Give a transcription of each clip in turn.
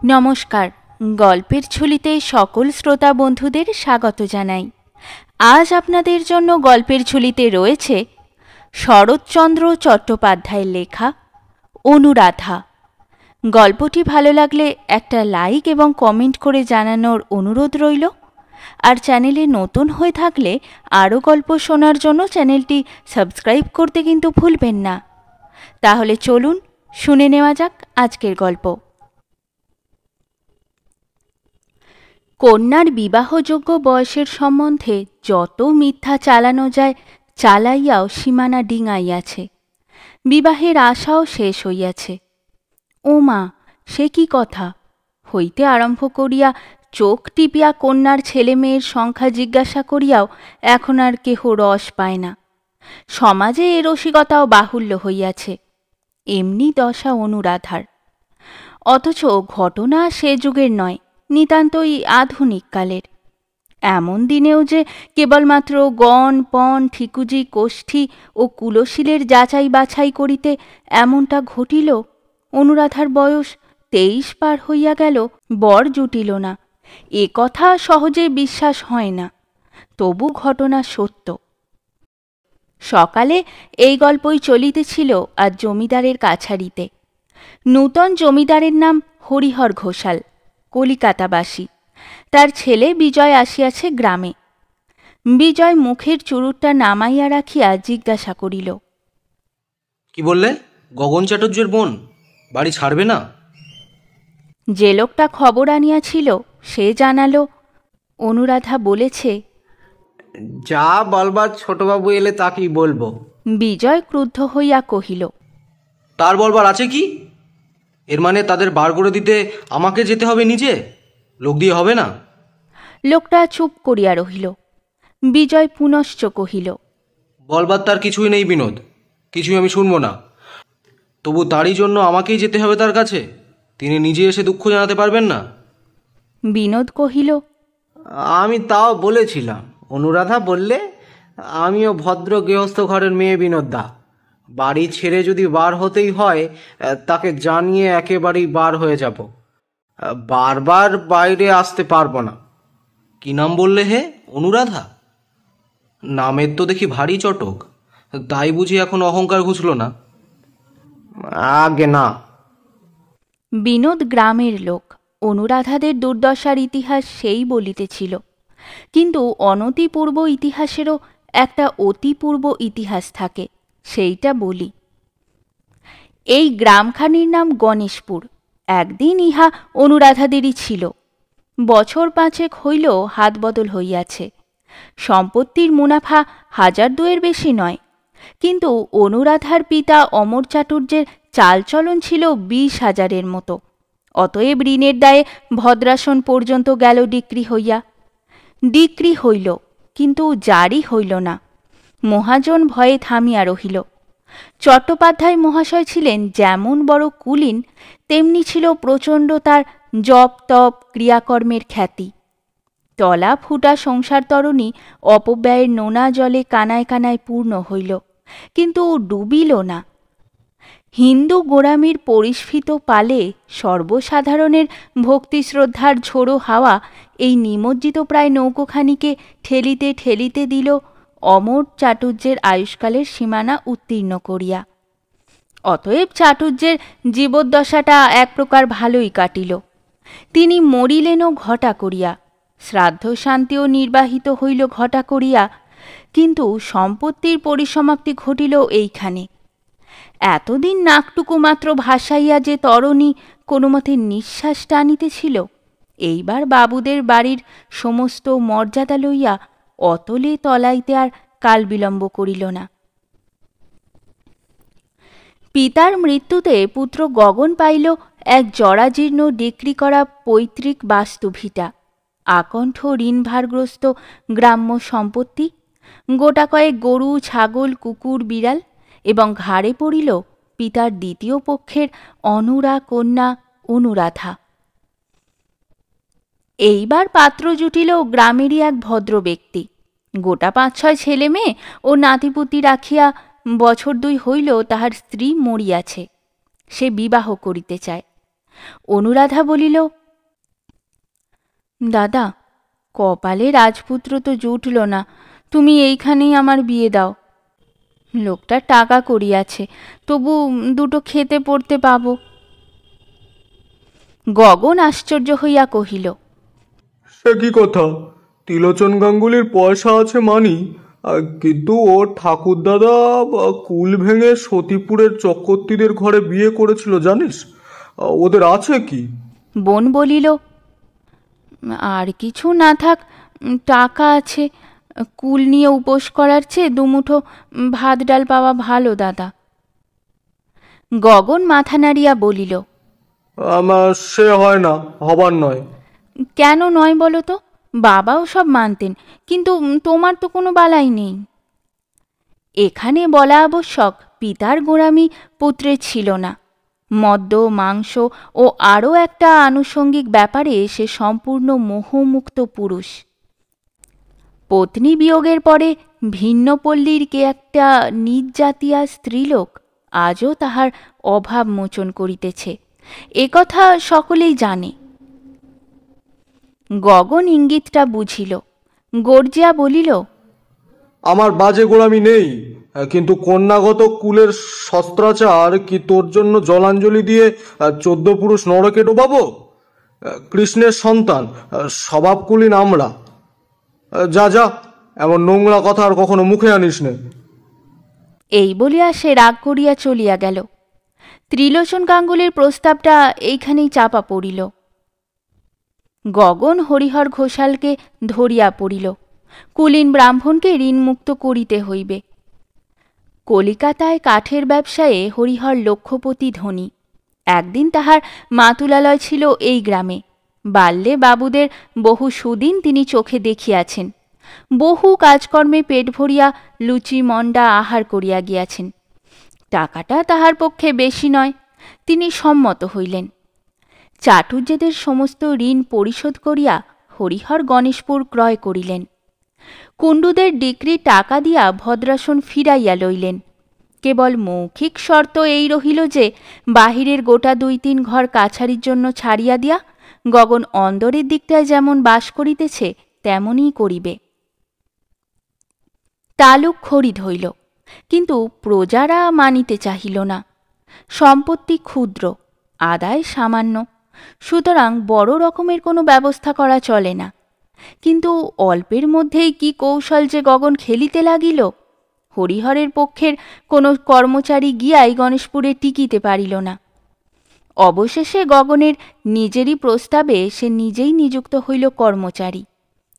নমস্কার, গল্পের ঝুলিতে সকল শ্রোতা বন্ধুদের স্বাগত জানাই। আজ আপনাদের জন্য গল্পের ঝুলিতে রয়েছে শরৎচন্দ্র চট্টোপাধ্যায়ের লেখা অনুরাধা। গল্পটি ভালো লাগলে একটা লাইক এবং কমেন্ট করে জানানোর অনুরোধ রইল। আর চ্যানেলে নতুন হয়ে থাকলে আরও গল্প শোনার জন্য চ্যানেলটি সাবস্ক্রাইব করতে কিন্তু ভুলবেন না। তাহলে চলুন শুনে নেওয়া যাক আজকের গল্প। কন্যার বিবাহযোগ্য বয়সের সম্বন্ধে যত মিথ্যা চালানো যায় চালাইয়াও সীমানা ডিঙাইয়াছে। বিবাহের আশাও শেষ হইয়াছে। ও মা, সে কি কথা! হইতে আরম্ভ করিয়া চোখ টিপিয়া কন্যার ছেলে মেয়ের সংখ্যা জিজ্ঞাসা করিয়াও এখন আর কেহ রস পায় না। সমাজে এ রসিকতাও বাহুল্য হইয়াছে। এমনি দশা অনুরাধার। অথচ ঘটনা সে যুগের নয়, নিতান্তই আধুনিক কালের। এমন দিনেও যে কেবলমাত্র গণ পণ ঠিকুজি কোষ্ঠী ও কুলশীলের যাচাই বাছাই করিতে এমনটা ঘটিল। অনুরাধার বয়স 23 পার হইয়া গেল, বর জুটিল না, এ কথা সহজে বিশ্বাস হয় না। তবু ঘটনা সত্য। সকালে এই গল্পই চলিতেছিল আজ জমিদারের কাছারিতে। নূতন জমিদারের নাম হরিহর ঘোষাল, কলিকাতাবাসী। তার ছেলে বিজয় আসিয়াছে গ্রামে। বিজয় মুখের চুরুটটা নামাইয়া রাখিয়া জিজ্ঞাসা করিল, কি বললে? গগন চাটুর্যের বোন বাড়ি ছাড়বে না? যে লোকটা খবর আনিয়াছিল সে জানালো, অনুরাধা বলেছে, যা বলবার ছোটবাবু এলে তাকেই বলবো। বিজয় ক্রুদ্ধ হইয়া কহিল, তার বলবার আছে কি? এর মানে তাদের বার করে দিতে আমাকে যেতে হবে নিজে? লোক দিয়ে হবে না? লোকটা চুপ করিয়া রহিল। বিজয় পুনশ্চ কহিল, বলবার তার কিছুই নেই বিনোদ, কিছুই আমি শুনবো না। তবু তারই জন্য আমাকেই যেতে হবে তার কাছে? তিনি নিজে এসে দুঃখ জানাতে পারবেন না? বিনোদ কহিল, আমি তাও বলেছিলাম, অনুরাধা বললে আমিও ভদ্র গৃহস্থ ঘরের মেয়ে বিনোদদা। বাড়ি ছেড়ে যদি বার হতেই হয় তাকে জানিয়ে একেবারেই বার হয়ে যাব। বারবার বাইরে আসতে পারবো না। কি নাম বললে হে? অনুরাধা? নামের তো দেখি ভারী চটক। তাই বুঝি এখন অহংকার ঘুচল না? আগে না। বিনোদ গ্রামের লোক, অনুরাধাদের দুর্দশার ইতিহাস সেই বলিতেছিল। কিন্তু অনতিপূর্ব ইতিহাসেরও একটা অতিপূর্ব ইতিহাস থাকে, সেইটা বলি। এই গ্রামখানির নাম গণেশপুর। একদিন ইহা অনুরাধাদেরই ছিল। বছর 5 হইল হাত বদল হইয়াছে। সম্পত্তির মুনাফা 1000-2 বেশি নয়। কিন্তু অনুরাধার পিতা অমর চাটুর্যের চালচলন ছিল 20,000 মতো। অতএব ঋণের দায়ে ভদ্রাসন পর্যন্ত গেল ডিক্রি হইয়া। ডিক্রি হইল, কিন্তু জারি হইল না। মহাজন ভয়ে থামিয়া রহিল। চট্টোপাধ্যায় মহাশয় ছিলেন যেমন বড় কুলীন, তেমনি ছিল প্রচণ্ড তার জপ তপ ক্রিয়াকর্মের খ্যাতি। তলা ফুটা সংসার তরণী অপব্যয়ের নোনা জলে কানায় কানায় পূর্ণ হইল, কিন্তু ডুবিল না। হিন্দু গোঁড়ামির পরিস্ফীত পালে সর্বসাধারণের ভক্তি শ্রদ্ধার ঝোড়ো হাওয়া এই নিমজ্জিত প্রায় নৌকোখানিকে ঠেলিতে ঠেলিতে দিল অমর চাটুর্যের আয়ুষ্কালের সীমানা উত্তীর্ণ করিয়া। অতএব চাটুর্যের জীবদ্দশাটা এক প্রকার ভালোই কাটিল। তিনি মরিলেনও ঘটা করিয়া, শ্রাদ্ধ শান্তিও নির্বাহিত হইল ঘটা করিয়া। কিন্তু সম্পত্তির পরিসমাপ্তি ঘটিল এইখানে। এতদিন নাকটুকু মাত্র ভাসাইয়া যে তরণী কোনো মতে নিঃশ্বাস টানিতেছিল, এইবার বাবুদের বাড়ির সমস্ত মর্যাদা লইয়া অতলে তলাইতে আর কাল বিলম্ব করিল না। পিতার মৃত্যুতে পুত্র গগন পাইল এক জরাজীর্ণ ডিক্রি করা পৈতৃক বাস্তুভিটা, আকণ্ঠ ঋণভারগ্রস্ত গ্রাম্য সম্পত্তি, গোটা কয়েক গরু ছাগল কুকুর বিড়াল, এবং ঘাড়ে পড়িল পিতার দ্বিতীয় পক্ষের অনুরা কন্যা অনুরাধা। এইবার পাত্র জুটিল গ্রামেরই এক ভদ্র ব্যক্তি। গোটা 5-6 ছেলে মেয়ে ও নাতিপুতি রাখিয়া বছর 2 হইল তাহার স্ত্রী মরিয়াছে। সে বিবাহ করিতে চায়। অনুরাধা বলিল, দাদা, কপালে রাজপুত্র তো জুটল না, তুমি এইখানেই আমার বিয়ে দাও। লোকটার টাকা করিয়াছে, তবু দুটো খেতে পড়তে পাবো। গগন আশ্চর্য হইয়া কহিল, সে কি কথা? ত্রিলোচন গাঙ্গুলির পয়সা আছে মানি, কিন্তু ও ঠাকুরদাদা কুল ভেঙে সতীপুরের চক্রবর্তীদের ঘরে বিয়ে করেছিল জানিস? ওদের আছে কি? বোন বলিল, আর কিছু না থাক, টাকা আছে। কুল নিয়ে উপোস করার চেয়ে দুমুঠো ভাত ডাল পাওয়া ভালো দাদা। গগন মাথা নাড়িয়া বলিল, আমার সে হয় না, হবার নয়। কেন নয় বলো তো? বাবাও সব মানতেন, কিন্তু তোমার তো কোনো বালাই নেই। এখানে বলা আবশ্যক, পিতার গোঁড়ামি পুত্রের ছিল না। মদ্য, মাংস ও আরও একটা আনুষঙ্গিক ব্যাপারে সে সম্পূর্ণ মোহমুক্ত পুরুষ। পত্নী বিয়োগের পরে ভিন্ন পল্লীর কে একটা নিজ জাতীয় স্ত্রীলোক আজও তাহার অভাব মোচন করিতেছে, একথা সকলেই জানে। গগন ইঙ্গিতটা বুঝিল, গর্জিয়া বলিল, আমার বাজে গোড়ামি নেই, কিন্তু কন্যাগত কুলের শস্ত্রাচার কি তোর জন্য জলাঞ্জলি দিয়ে 14 পুরুষ নরকে ডোবাবো? কৃষ্ণের সন্তান, স্বভাবকুলীন আমরা। যা যা, এমন নোংরা কথা আর কখনো মুখে আনিস নে। এই বলিয়া সে রাগ করিয়া চলিয়া গেল। ত্রিলোচন গাঙ্গুলির প্রস্তাবটা এইখানেই চাপা পড়িল। গগন হরিহর ঘোষালকে ধরিয়া পড়িল। কুলীন ব্রাহ্মণকে ঋণমুক্ত করিতে হইবে। কলিকাতায় কাঠের ব্যবসায়ে হরিহর লক্ষপতি ধনী। একদিন তাহার মাতুলালয় ছিল এই গ্রামে। বাল্যে বাবুদের বহু সুদিন তিনি চোখে দেখিয়াছেন। বহু কাজকর্মে পেট ভরিয়া লুচি মন্ডা আহার করিয়া গিয়াছেন। টাকাটা তাহার পক্ষে বেশি নয়, তিনি সম্মত হইলেন। চাটুর্যেদের সমস্ত ঋণ পরিশোধ করিয়া হরিহর গণেশপুর ক্রয় করিলেন। কুণ্ডুদের ডিক্রি টাকা দিয়া ভদ্রাসন ফিরাইয়া লইলেন। কেবল মৌখিক শর্ত এই রহিল যে, বাহিরের গোটা 2-3 ঘর কাছারির জন্য ছাড়িয়া দিয়া গগন অন্দরের দিকটায় যেমন বাস করিতেছে তেমনই করিবে। তালুক খরিদ হইল, কিন্তু প্রজারা মানিতে চাহিল না। সম্পত্তি ক্ষুদ্র, আদায় সামান্য, সুতরাং বড় রকমের কোনো ব্যবস্থা করা চলে না। কিন্তু অল্পের মধ্যেই কি কৌশল যে গগন খেলিতে লাগিল! হরিহরের পক্ষের কোনো কর্মচারী গিয়াই গণেশপুরে টিকিতে পারিল না। অবশেষে গগনের নিজেরই প্রস্তাবে সে নিজেই নিযুক্ত হইল কর্মচারী,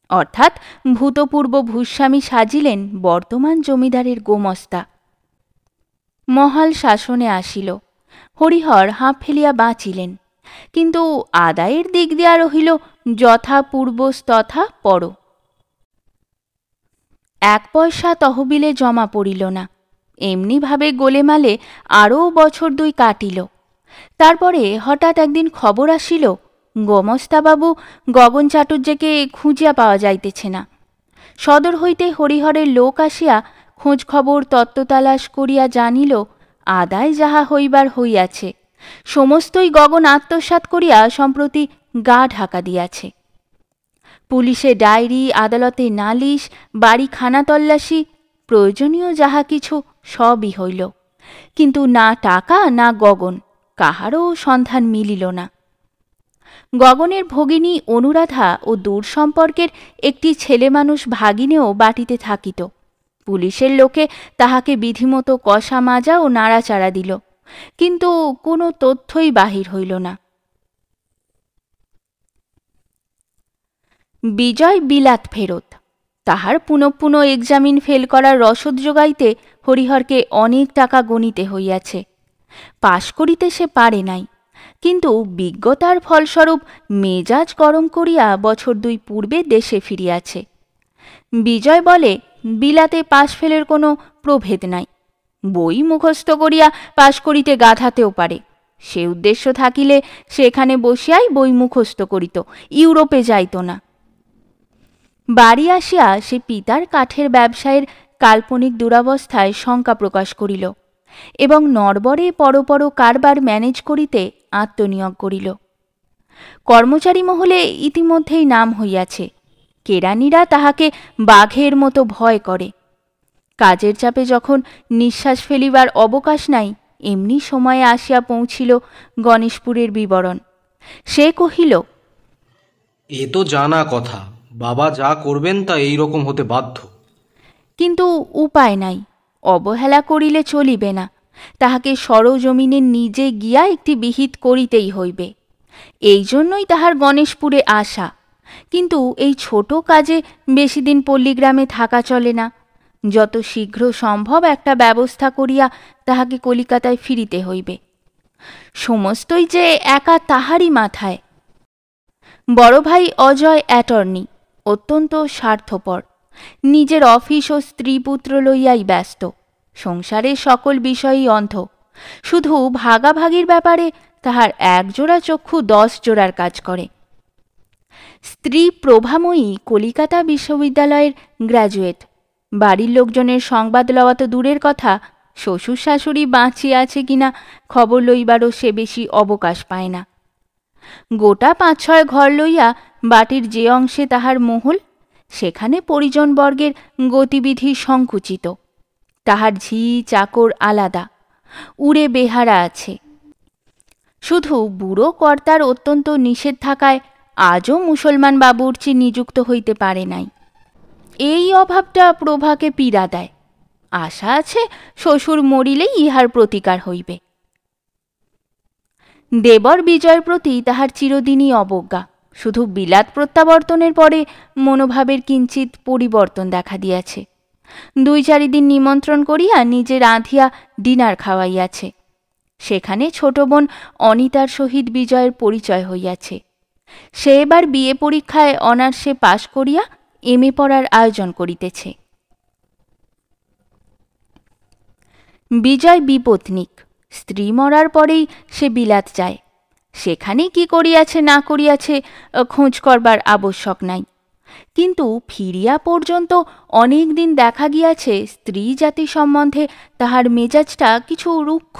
অর্থাৎ ভূতপূর্ব ভূস্বামী সাজিলেন বর্তমান জমিদারের গোমস্তা। মহাল শাসনে আসিল। হরিহর হাঁপ ফেলিয়া বাঁচিলেন, কিন্তু আদায়ের দিক দিয়া রহিল যথা পূর্বস্তথা পর। 1 পয়সা তহবিলে জমা পড়িল না। এমনিভাবে গোলেমালে আরও বছর 2 কাটিল। তারপরে হঠাৎ একদিন খবর আসিল, গোমস্তাবাবু গগন চাটুর্যকে খুঁজিয়া পাওয়া যাইতেছে না। সদর হইতে হরিহরের লোক আসিয়া খোঁজ খবর তত্ত্বতালাশ করিয়া জানিল, আদায় যাহা হইবার হইয়াছে, সমস্তই গগন আত্মসাৎ করিয়া সম্প্রতি গা ঢাকা দিয়াছে। পুলিশে ডায়েরি, আদালতে নালিশ, বাড়ি খানা তল্লাশি, প্রয়োজনীয় যাহা কিছু সবই হইল, কিন্তু না টাকা না গগন, কাহারও সন্ধান মিলিল না। গগনের ভগিনী অনুরাধা ও দূর সম্পর্কের একটি ছেলে মানুষ ভাগিনেও বাটিতে থাকিত। পুলিশের লোকে তাহাকে বিধিমতো কষা মাজা ও নাড়াচাড়া দিল, কিন্তু কোনো তথ্যই বাহির হইল না। বিজয় বিলাত ফেরত। তাহার পুনঃপুন এক্সামিন ফেল করার রসদ জোগাইতে হরিহরকে অনেক টাকা গণিতে হইয়াছে। পাশ করিতে সে পারে নাই, কিন্তু বিজ্ঞতার ফলস্বরূপ মেজাজ গরম করিয়া বছর 2 পূর্বে দেশে ফিরিয়াছে। বিজয় বলে, বিলাতে পাশ ফেলের কোনো প্রভেদ নাই, বই মুখস্থ করিয়া পাশ করিতে গাধাতেও পারে। সে উদ্দেশ্য থাকিলে সেখানে বসিয়াই বই মুখস্থ করিত, ইউরোপে যাইত না। বাড়ি আসিয়া সে পিতার কাঠের ব্যবসায়ের কাল্পনিক দুরাবস্থায় শঙ্কা প্রকাশ করিল। এবং নরবরে পরপর কারবার ম্যানেজ করিতে আত্মনিয়োগ করিল। কর্মচারী মহলে ইতিমধ্যেই নাম হইয়াছে। কেরানিরা তাহাকে বাঘের মতো ভয় করে। কাজের চাপে যখন নিঃশ্বাস ফেলিবার অবকাশ নাই, এমনি সময়ে আসিয়া পৌঁছিল গণেশপুরের বিবরণ। সে কহিল, এ তো জানা কথা, বাবা যা করবেন তা এই রকম হতে বাধ্য। কিন্তু উপায় নাই, অবহেলা করিলে চলিবে না। তাহাকে সরজমিনে নিজে গিয়া একটি বিহিত করিতেই হইবে। এই জন্যই তাহার গণেশপুরে আসা। কিন্তু এই ছোট কাজে বেশি দিন পল্লীগ্রামে থাকা চলে না। যত শীঘ্র সম্ভব একটা ব্যবস্থা করিয়া তাহাকে কলিকাতায় ফিরিতে হইবে। সমস্তই যে একা তাহারই মাথায়। বড় ভাই অজয় অ্যাটর্নি, অত্যন্ত স্বার্থপর, নিজের অফিস ও স্ত্রী পুত্র লইয়াই ব্যস্ত, সংসারের সকল বিষয়ই অন্ধ। শুধু ভাগাভাগির ব্যাপারে তাহার একজোড়া চক্ষু 10 জোড়ার কাজ করে। স্ত্রী প্রভাময়ী কলিকাতা বিশ্ববিদ্যালয়ের গ্র্যাজুয়েট। বাড়ির লোকজনের সংবাদ লওয়া তো দূরের কথা, শ্বশুর শাশুড়ি বাঁচিয়ে আছে কিনা খবর লইবারও সে বেশি অবকাশ পায় না। গোটা 5-6 ঘর লইয়া বাটির যে অংশে তাহার মহল, সেখানে পরিজনবর্গের গতিবিধি সংকুচিত। তাহার ঝি চাকর আলাদা, উড়ে বেহারা আছে। শুধু বুড়ো কর্তার অত্যন্ত নিষেধ থাকায় আজও মুসলমান বাবুর্চি নিযুক্ত হইতে পারে নাই। এই অভাবটা প্রভাকে পীড়া দেয়। আশা আছে শ্বশুর মরিলেই ইহার প্রতিকার হইবে। দেবর বিজয়ের প্রতি তাহার চিরদিনই অবজ্ঞা। শুধু বিলাত প্রত্যাবর্তনের পরে মনোভাবের কিঞ্চিত পরিবর্তন দেখা দিয়াছে। 2-4 দিন নিমন্ত্রণ করিয়া নিজে রাঁধিয়া ডিনার খাওয়াইয়াছে। সেখানে ছোট বোন অনিতার সহিত বিজয়ের পরিচয় হইয়াছে। সে এবার বিএ পরীক্ষায় অনার্সে পাশ করিয়া এমএ পড়ার আয়োজন করিতেছে। বিজয় বিপত্নিক। স্ত্রী মরার পরেই সে বিলাত যায়। সেখানে কি করিয়াছে না করিয়াছে খোঁজ করবার আবশ্যক নাই। কিন্তু ফিরিয়া পর্যন্ত অনেক দিন দেখা গিয়াছে স্ত্রী জাতি সম্বন্ধে তাহার মেজাজটা কিছু রুক্ষ।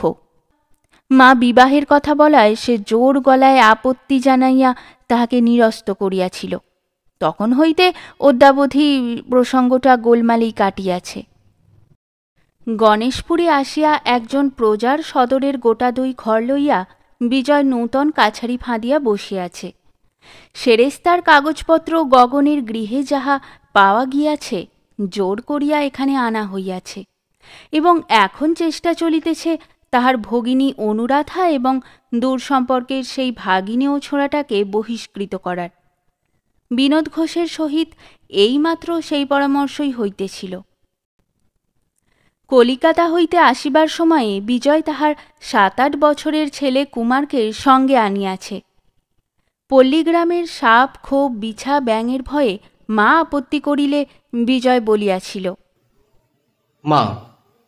মা বিবাহের কথা বলায় সে জোর গলায় আপত্তি জানাইয়া তাহাকে নিরস্ত করিয়াছিল। তখন হইতে অদ্যাবধি প্রসঙ্গটা গোলমালেই কাটিয়াছে। গণেশপুরে আসিয়া একজন প্রজার সদরের গোটা 2 ঘর লইয়া বিজয় নূতন কাছারি ফাঁদিয়া বসিয়াছে। সেরেস্তার কাগজপত্র গগনের গৃহে যাহা পাওয়া গিয়াছে জোর করিয়া এখানে আনা হইয়াছে, এবং এখন চেষ্টা চলিতেছে তাহার ভগিনী অনুরাধা এবং দূর সম্পর্কের সেই ভাগিনী ও ছোড়াটাকে বহিষ্কৃত করার। বিনোদ ঘোষের সহিত এইমাত্র সেই পরামর্শই হইতেছিল। কলিকাতা হইতে আসিবার সময়ে বিজয় তাহার 7-8 বছরের ছেলে কুমারকে সঙ্গে আনিয়াছে। পল্লীগ্রামের সাপ খোপ বিছা ব্যাঙের ভয়ে মা আপত্তি করিলে বিজয় বলিয়াছিল, মা,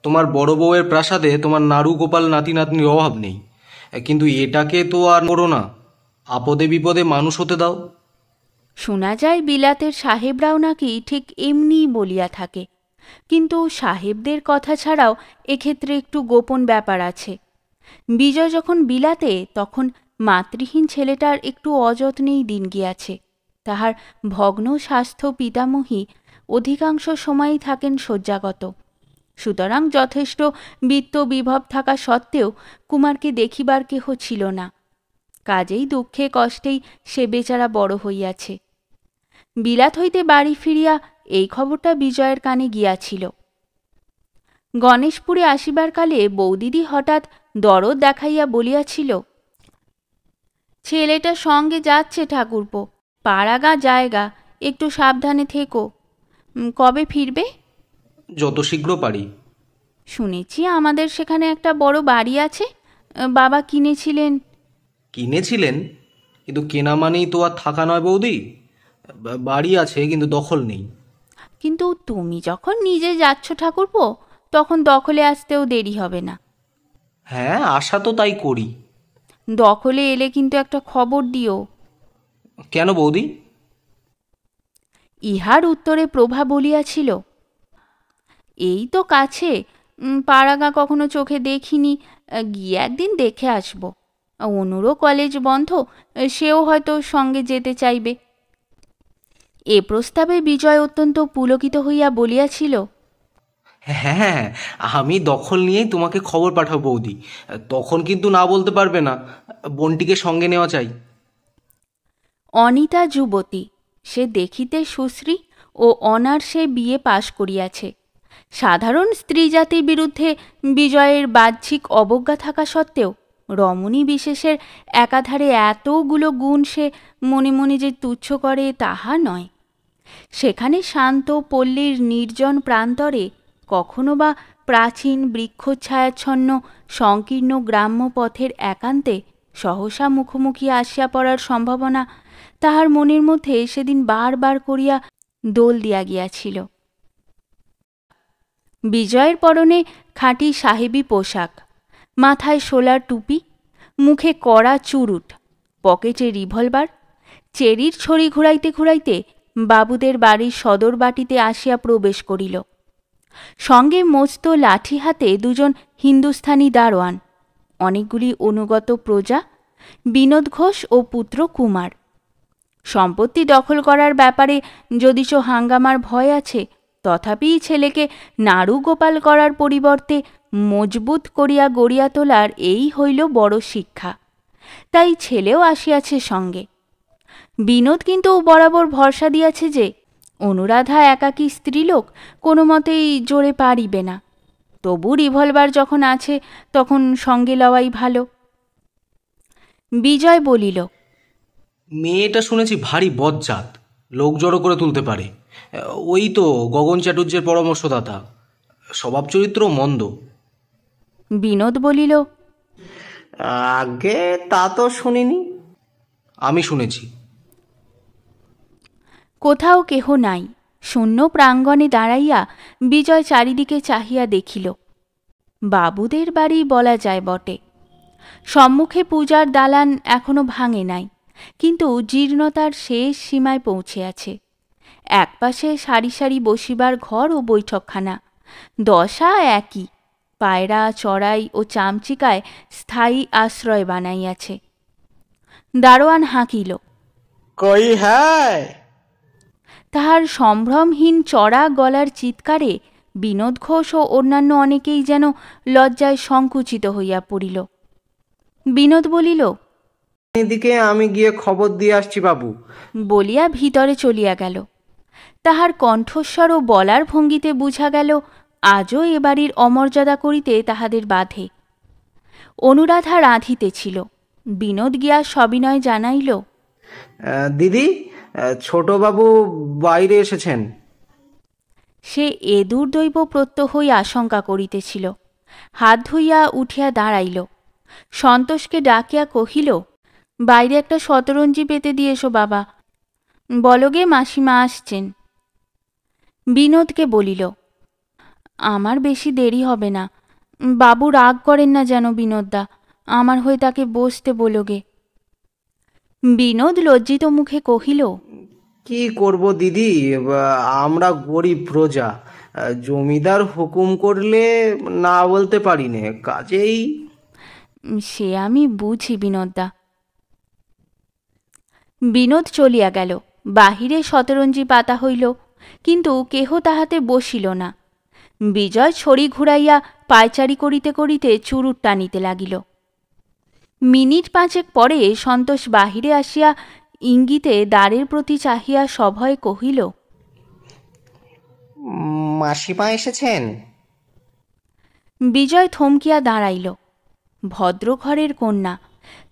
তোমার বড় বউয়ের প্রাসাদে তোমার নাড়ু গোপাল নাতি নাতনির অভাব নেই, কিন্তু এটাকে তো আর করো না, আপদে বিপদে মানুষ হতে দাও। শোনা যায় বিলাতের সাহেবরাও নাকি ঠিক এমনিই বলিয়া থাকে, কিন্তু সাহেবদের কথা ছাড়াও এক্ষেত্রে একটু গোপন ব্যাপার আছে। বিজয় যখন বিলাতে তখন মাতৃহীন ছেলেটার একটু অযত্নেই দিন গিয়াছে। তাহার ভগ্ন স্বাস্থ্য পিতামহী অধিকাংশ সময়ই থাকেন শয্যাগত। সুতরাং যথেষ্ট বিত্ত বিভব থাকা সত্ত্বেও কুমারকে দেখিবার কেহ ছিল না। কাজেই দুঃখে কষ্টেই সে বেচারা বড় হইয়াছে। বিলাত হইতে বাড়ি ফিরিয়া এই খবরটা বিজয়ের কানে গিয়াছিল। গণেশপুরে আসিবার কালে বৌদিদি হঠাৎ দরদ দেখাইয়া বলিয়াছিল, ছেলেটা সঙ্গে যাচ্ছে ঠাকুরপো, পাড়াগা জায়গা, একটু সাবধানে থেকো। কবে ফিরবে? যত শীঘ্র পারি। শুনেছি আমাদের সেখানে একটা বড় বাড়ি আছে, বাবা কিনেছিলেন। কিনেছিলেন? কিন্তু কেনা মানেই তো আর থাকা নয় বৌদি। বাড়ি আছে কিন্তু দখল নেই। কিন্তু তুমি যখন নিজে যাচ্ছ ঠাকুরপো, তখন দখলে আসতেও দেরি হবে না। হ্যাঁ, আশা তো তাই করি। দখলে এলে কিন্তু একটা খবর দিও। কেন বৌদি? ইহার উত্তরে প্রভা বলিয়াছিল, এই তো কাছে, পাড়াগা কখনো চোখে দেখিনি, গিয়ে একদিন দেখে আসব। অনুরও কলেজ বন্ধ, সেও হয়তো সঙ্গে যেতে চাইবে। এ প্রস্তাবে বিজয় অত্যন্ত পুলকিত হইয়া বলিয়াছিল, হ্যাঁ, আমি দখল নিয়েই তোমাকে খবর পাঠাবো বৌদি। তখন কিন্তু না বলতে পারবে না, বোনটিকে সঙ্গে নেওয়া চাই। অনিতা যুবতী, সে দেখিতে সুশ্রী ও অনার্সে বিয়ে পাশ করিয়াছে। সাধারণ স্ত্রী জাতির বিরুদ্ধে বিজয়ের বাহ্যিক অবজ্ঞা থাকা সত্ত্বেও রমণী বিশেষের একাধারে এতগুলো গুণ সে মনে মনে যে তুচ্ছ করে তাহা নয়। সেখানে শান্ত পল্লীর নির্জন প্রান্তরে কখনো বা প্রাচীন বৃক্ষচ্ছায়াচ্ছন্ন সংকীর্ণ গ্রাম্য পথের একান্তে সহসা মুখোমুখি আসিয়া পড়ার সম্ভাবনা তাহার মনের মধ্যে সেদিন বারবার করিয়া দোল দিয়া গিয়াছিল। বিজয়ের পরনে খাঁটি সাহেবী পোশাক, মাথায় শোলার টুপি, মুখে কড়া চুরুট, পকেটে রিভলভার, চেরির ছড়ি ঘুরাইতে ঘুরাইতে বাবুদের বাড়ির সদর বাটিতে আসিয়া প্রবেশ করিল। সঙ্গে মস্ত লাঠি হাতে দুজন হিন্দুস্থানি দারোয়ান, অনেকগুলি অনুগত প্রজা, বিনোদ ঘোষ ও পুত্র কুমার। সম্পত্তি দখল করার ব্যাপারে যদিচ হাঙ্গামার ভয় আছে, তথাপি ছেলেকে নাড়ু গোপাল করার পরিবর্তে মজবুত করিয়া গড়িয়া তোলার এই হইল বড় শিক্ষা। তাই ছেলেও আসিয়াছে সঙ্গে। বিনোদ কিন্তু বরাবর ভরসা দিয়াছে যে অনুরাধা একাকী স্ত্রীলোক কোনো মতেই জোরে পারিবে না। তবু রিভলভার যখন আছে তখন সঙ্গে লওয়াই ভালো। বিজয় বলিল, মেয়েটা শুনেছি ভারী বজ্জাত, লোক জড়ো করে তুলতে পারে। ওই তো গগন চাটুর্যের পরামর্শদাতা, স্বভাব চরিত্র মন্দ। বিনোদ বলিল, আগে তা তো শুনিনি। আমি শুনেছি। কোথাও কেহ নাই। শূন্য প্রাঙ্গণে দাঁড়াইয়া বিজয় চারিদিকে চাহিয়া দেখিল। বাবুদের বাড়ি বলা যায় বটে। সম্মুখে পূজার দালান এখনো ভাঙে নাই, কিন্তু জীর্ণতার শেষ সীমায় পৌঁছিয়াছে। একপাশে সারি সারি বসিবার ঘর ও বৈঠকখানা, দশা একই, পায়রা চড়াই ও চামচিকায় স্থায়ী আশ্রয় বানাইয়াছে। দারোয়ান হাঁকিল। কই হ্যায়? তাহার সম্ভ্রমহীন চড়া গলার চিৎকারে বিনোদ ঘোষ ও অন্যান্য অনেকেই যেন লজ্জায় সংকুচিত হইয়া পড়িল। বিনোদ বলিল, এদিকে আমি গিয়ে খবর দিয়ে আসছি বাবু, বলিয়া ভিতরে চলিয়া গেল। তাহার কণ্ঠস্বর ও বলার ভঙ্গিতে বুঝা গেল আজও এ বাড়ির অমর্যাদা করিতে তাহাদের বাধে। অনুরাধা রাঁধিতেছিল। বিনোদ গিয়া সবিনয় জানাইল, দিদি, ছোটবাবু বাইরে এসেছেন। সে এ দুর্দৈব প্রত্যহই আশঙ্কা করিতেছিল। হাত ধুইয়া উঠিয়া দাঁড়াইল। সন্তোষকে ডাকিয়া কহিল, বাইরে একটা শতরঞ্জি পেতে দিয়ে এসো বাবা, বলগে মাসিমা আসছেন। বিনোদকে বলিল, আমার বেশি দেরি হবে না, বাবু রাগ করেন না যেন বিনোদদা, আমার হয়ে তাকে বসতে বলগে। বিনোদ লজ্জিত মুখে কহিল, কি করব দিদি, আমরা গরিব প্রজা, জমিদার হুকুম করলে না বলতে পারি নে, কাজেই। সে আমি বুঝি বিনোদদা। বিনোদ চলিয়া গেল। বাহিরে শতরঞ্জি পাতা হইল, কিন্তু কেহ তাহাতে বসিল না। বিজয় ছড়ি ঘুরাইয়া পায়চারি করিতে করিতে চুরুট টানিতে লাগিল। মিনিট পাঁচেক পরে সন্তোষ বাহিরে আসিয়া ইঙ্গিতে দ্বারের প্রতি চাহিয়া সভয়ে কহিল, মাসিমা এসেছেন। বিজয় থমকিয়া দাঁড়াইল। ভদ্রঘরের কন্যা,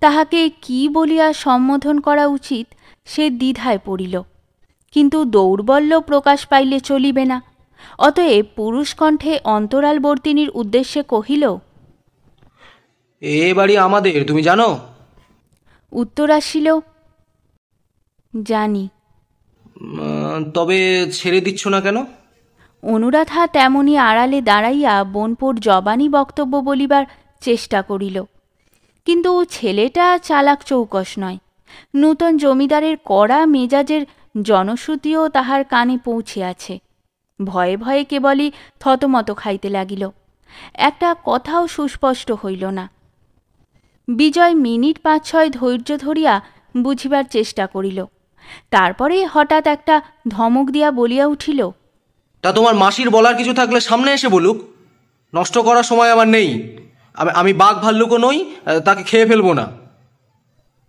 তাহাকে কি বলিয়া সম্বোধন করা উচিত সে দ্বিধায় পড়িল। কিন্তু দৌর্বল্য প্রকাশ পাইলে চলিবে না। অতএব পুরুষকণ্ঠে অন্তরালবর্তিনীর উদ্দেশ্যে কহিল, এ বাড়ি আমাদের, তুমি জানো? উত্তর আসিল, জানি। তবে ছেড়ে দিচ্ছ না কেন? অনুরাধা তেমনি আড়ালে দাঁড়াইয়া বোনপোর জবানি বক্তব্য বলিবার চেষ্টা করিল। কিন্তু ছেলেটা চালাক চৌকস নয়। নূতন জমিদারের কড়া মেজাজের জনশ্রুতিও তাহার কানে পৌঁছিয়াছে। ভয়ে ভয়ে কেবলই থতমত খাইতে লাগিল। একটা কথাও সুস্পষ্ট হইল না। বিজয় মিনিট 5-6 ধৈর্য ধরিয়া বুঝিবার চেষ্টা করিল। তারপরে হঠাৎ একটা ধমক দিয়া বলিয়া উঠিল, তা তোমার মাসির বলার কিছু থাকলে সামনে এসে বলুক। নষ্ট করার সময় আমার নেই। আমি বাঘ ভাল্লুকও নই, তাকে খেয়ে ফেলবো না।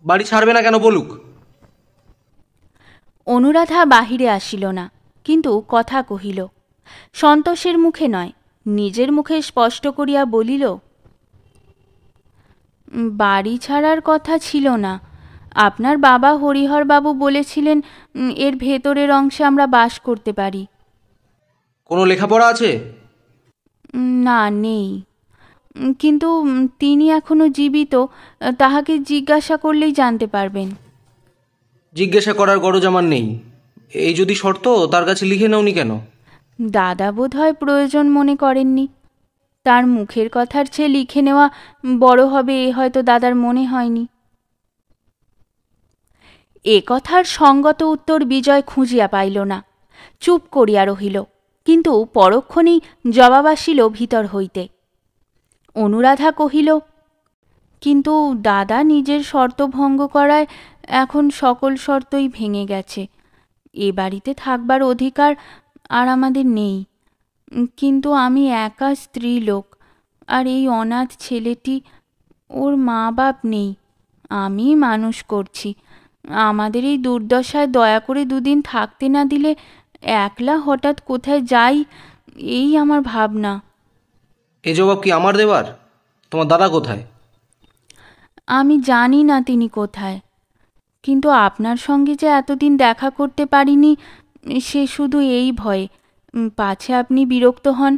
বাড়ি ছাড়বে না কেন বলুক। অনুরাধা বাহিরে আসিল না, কিন্তু কথা কহিল। সন্তোষের মুখে নয়, নিজের মুখে স্পষ্ট করিয়া বলিল, বাড়ি ছাড়ার কথা ছিল না। আপনার বাবা হরিহরবাবু বলেছিলেন এর ভেতরের অংশে আমরা বাস করতে পারি। কোনো লেখাপড়া আছে? না, নেই। কিন্তু তিনি এখনো জীবিত, তাহাকে জিজ্ঞাসা করলেই জানতে পারবেন। জিজ্ঞাসা করার গরজ আমার নেই। এই যদি শর্ত, তার কাছে লিখে নাওনি কেন? দাদা বোধ হয় প্রয়োজন মনে করেননি। তার মুখের কথার চেয়ে লিখে নেওয়া বড় হবে এ হয়তো দাদার মনে হয়নি। এ কথার সঙ্গত উত্তর বিজয় খুঁজিয়া পাইল না, চুপ করিয়া রহিল। কিন্তু পরক্ষণেই জবাব আসিল ভিতর হইতে। অনুরাধা কহিল, কিন্তু দাদা নিজের শর্ত ভঙ্গ করায় এখন সকল শর্তই ভেঙে গেছে। এ বাড়িতে থাকবার অধিকার আর আমাদের নেই। কিন্তু আমি একা স্ত্রী লোক, আর এই অনাথ ছেলেটি, ওর মা বাপ নেই। আমি মানুষ করছি। আমাদের এই দুর্দশায় দয়া করে দুদিন থাকতে না দিলে একলা হঠাৎ কোথায় যাই, এই আমার ভাবনা। এ জবাব কি আমার দেবার? তোমার দাদা কোথায়? আমি জানি না তিনি কোথায়, কিন্তু আপনার সঙ্গে যে এতদিন দেখা করতে পারিনি, সে শুধু এই ভয়ে, পাছে আপনি বিরক্ত হন।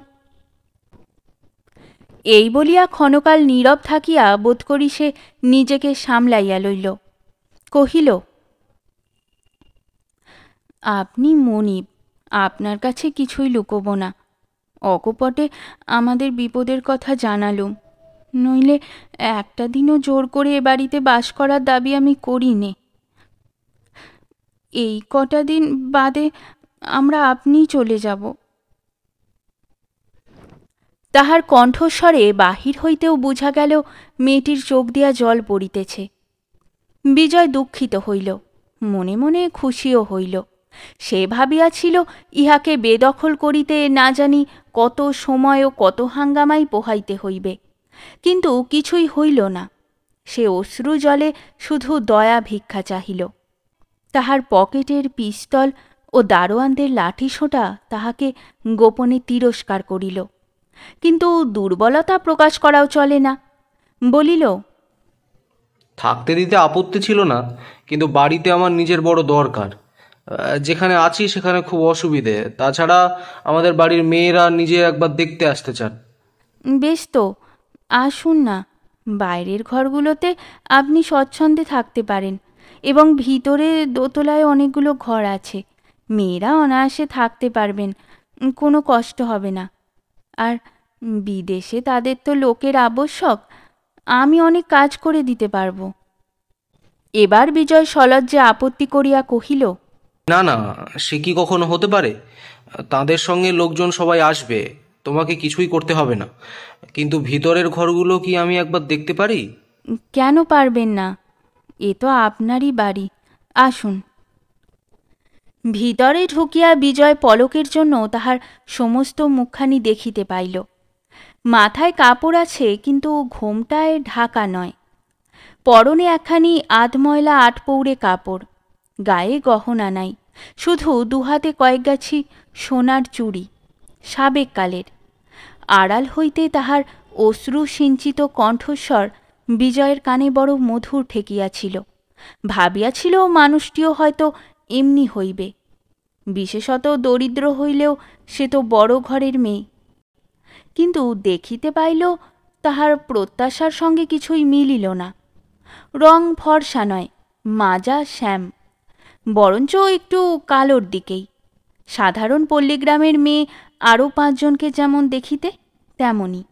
এই বলিয়া ক্ষণকাল নীরব থাকিয়া বোধ করি সে নিজেকে সামলাইয়া লইল। কহিল, আপনি মনিব, আপনার কাছে কিছুই লুকোব না। অকপটে আমাদের বিপদের কথা জানালুম, নইলে একটা দিনও জোর করে এ বাড়িতে বাস করার দাবি আমি করিনে। এই কটা দিন বাদে আমরা আপনিই চলে যাব। তাহার কণ্ঠস্বরে বাহির হইতেও বুঝা গেল মেয়েটির চোখ দিয়া জল পড়িতেছে। বিজয় দুঃখিত হইল, মনে মনে খুশিও হইল। সে ভাবিয়াছিল ইহাকে বেদখল করিতে না জানি কত সময় ও কত হাঙ্গামাই পোহাইতে হইবে, কিন্তু কিছুই হইল না। সে অশ্রু জলে শুধু দয়া ভিক্ষা চাহিল। তাহার পকেটের পিস্তল ও দারোয়ানদের লাঠিসোঁটা তাহাকে গোপনে তিরস্কার করিল, কিন্তু দুর্বলতা প্রকাশ করাও চলে না। বলিল, থাকতে দিতে আপত্তি ছিল না, কিন্তু বাড়িতে আমার নিজের বড় দরকার। যেখানে আছি সেখানে খুব অসুবিধে। তাছাড়া আমাদের বাড়ির মেয়েরা নিজে একবার দেখতে আসতে চান। বেশ তো, আসুন না। বাইরের ঘরগুলোতে আপনি স্বচ্ছন্দে থাকতে পারেন, এবং ভিতরে দোতলায় অনেকগুলো ঘর আছে। মেয়েরা অনায়াসে থাকতে পারবেন, কোনো কষ্ট হবে না। আর বিদেশে তাদের তো লোকের আবশ্যক, আমি অনেক কাজ করে দিতে পারবো। এবার বিজয় সলজ্জে আপত্তি করিয়া কহিল, না না, সে কি কখনো হতে পারে? তাদের সঙ্গে লোকজন সবাই আসবে, তোমাকে কিছুই করতে হবে না। কিন্তু ভিতরের ঘরগুলো কি আমি একবার দেখতে পারি? কেন পারবেন না? এ তো আপনারই বাড়ি, আসুন। ভিতরে ঢুকিয়া বিজয় পলকের জন্য তাহার সমস্ত মুখখানি দেখিতে পাইল। মাথায় কাপড় আছে, কিন্তু ঘোমটায় ঢাকা নয়। পরনে একখানি আধময়লা আটপৌড়ে কাপড়, গায়ে গহনা নাই, শুধু দুহাতে কয়েক গাছি সোনার চুড়ি, সাবেক কালের। আড়াল হইতে তাহার অশ্রু সিঞ্চিত কণ্ঠস্বর বিজয়ের কানে বড় মধুর ঠেকিয়াছিল। ভাবিয়াছিল মানুষটিও হয়তো এমনি হইবে, বিশেষত দরিদ্র হইলেও সে তো বড় ঘরের মেয়ে। কিন্তু দেখিতে পাইল তাহার প্রত্যাশার সঙ্গে কিছুই মিলিল না। রং ফর্সা নয়, মাজা শ্যাম, বরঞ্চ একটু কালোর দিকেই। সাধারণ পল্লীগ্রামের মেয়ে আরও 5 জনকে যেমন দেখিতে তেমনি।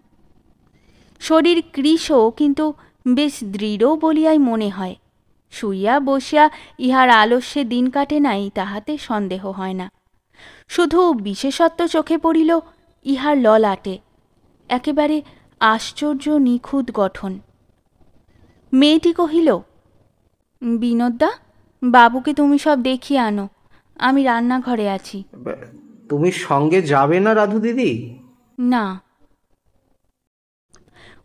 শরীর কৃশ, কিন্তু বেশ দৃঢ় বলিয়াই মনে হয়। শুইয়া বসিয়া ইহার আলস্যে দিন কাটে নাই তাহাতে সন্দেহ হয় না। শুধু বিশেষত্ব চোখে পড়িল ইহার ললাটে। একেবারে আশ্চর্য নিখুঁত গঠন। মেয়েটি কহিল, বিনোদদা, বাবুকে তুমি সব দেখিয়ে আনো, আমি রান্নাঘরে আছি। তুমি সঙ্গে যাবে না রাধু দিদি? না।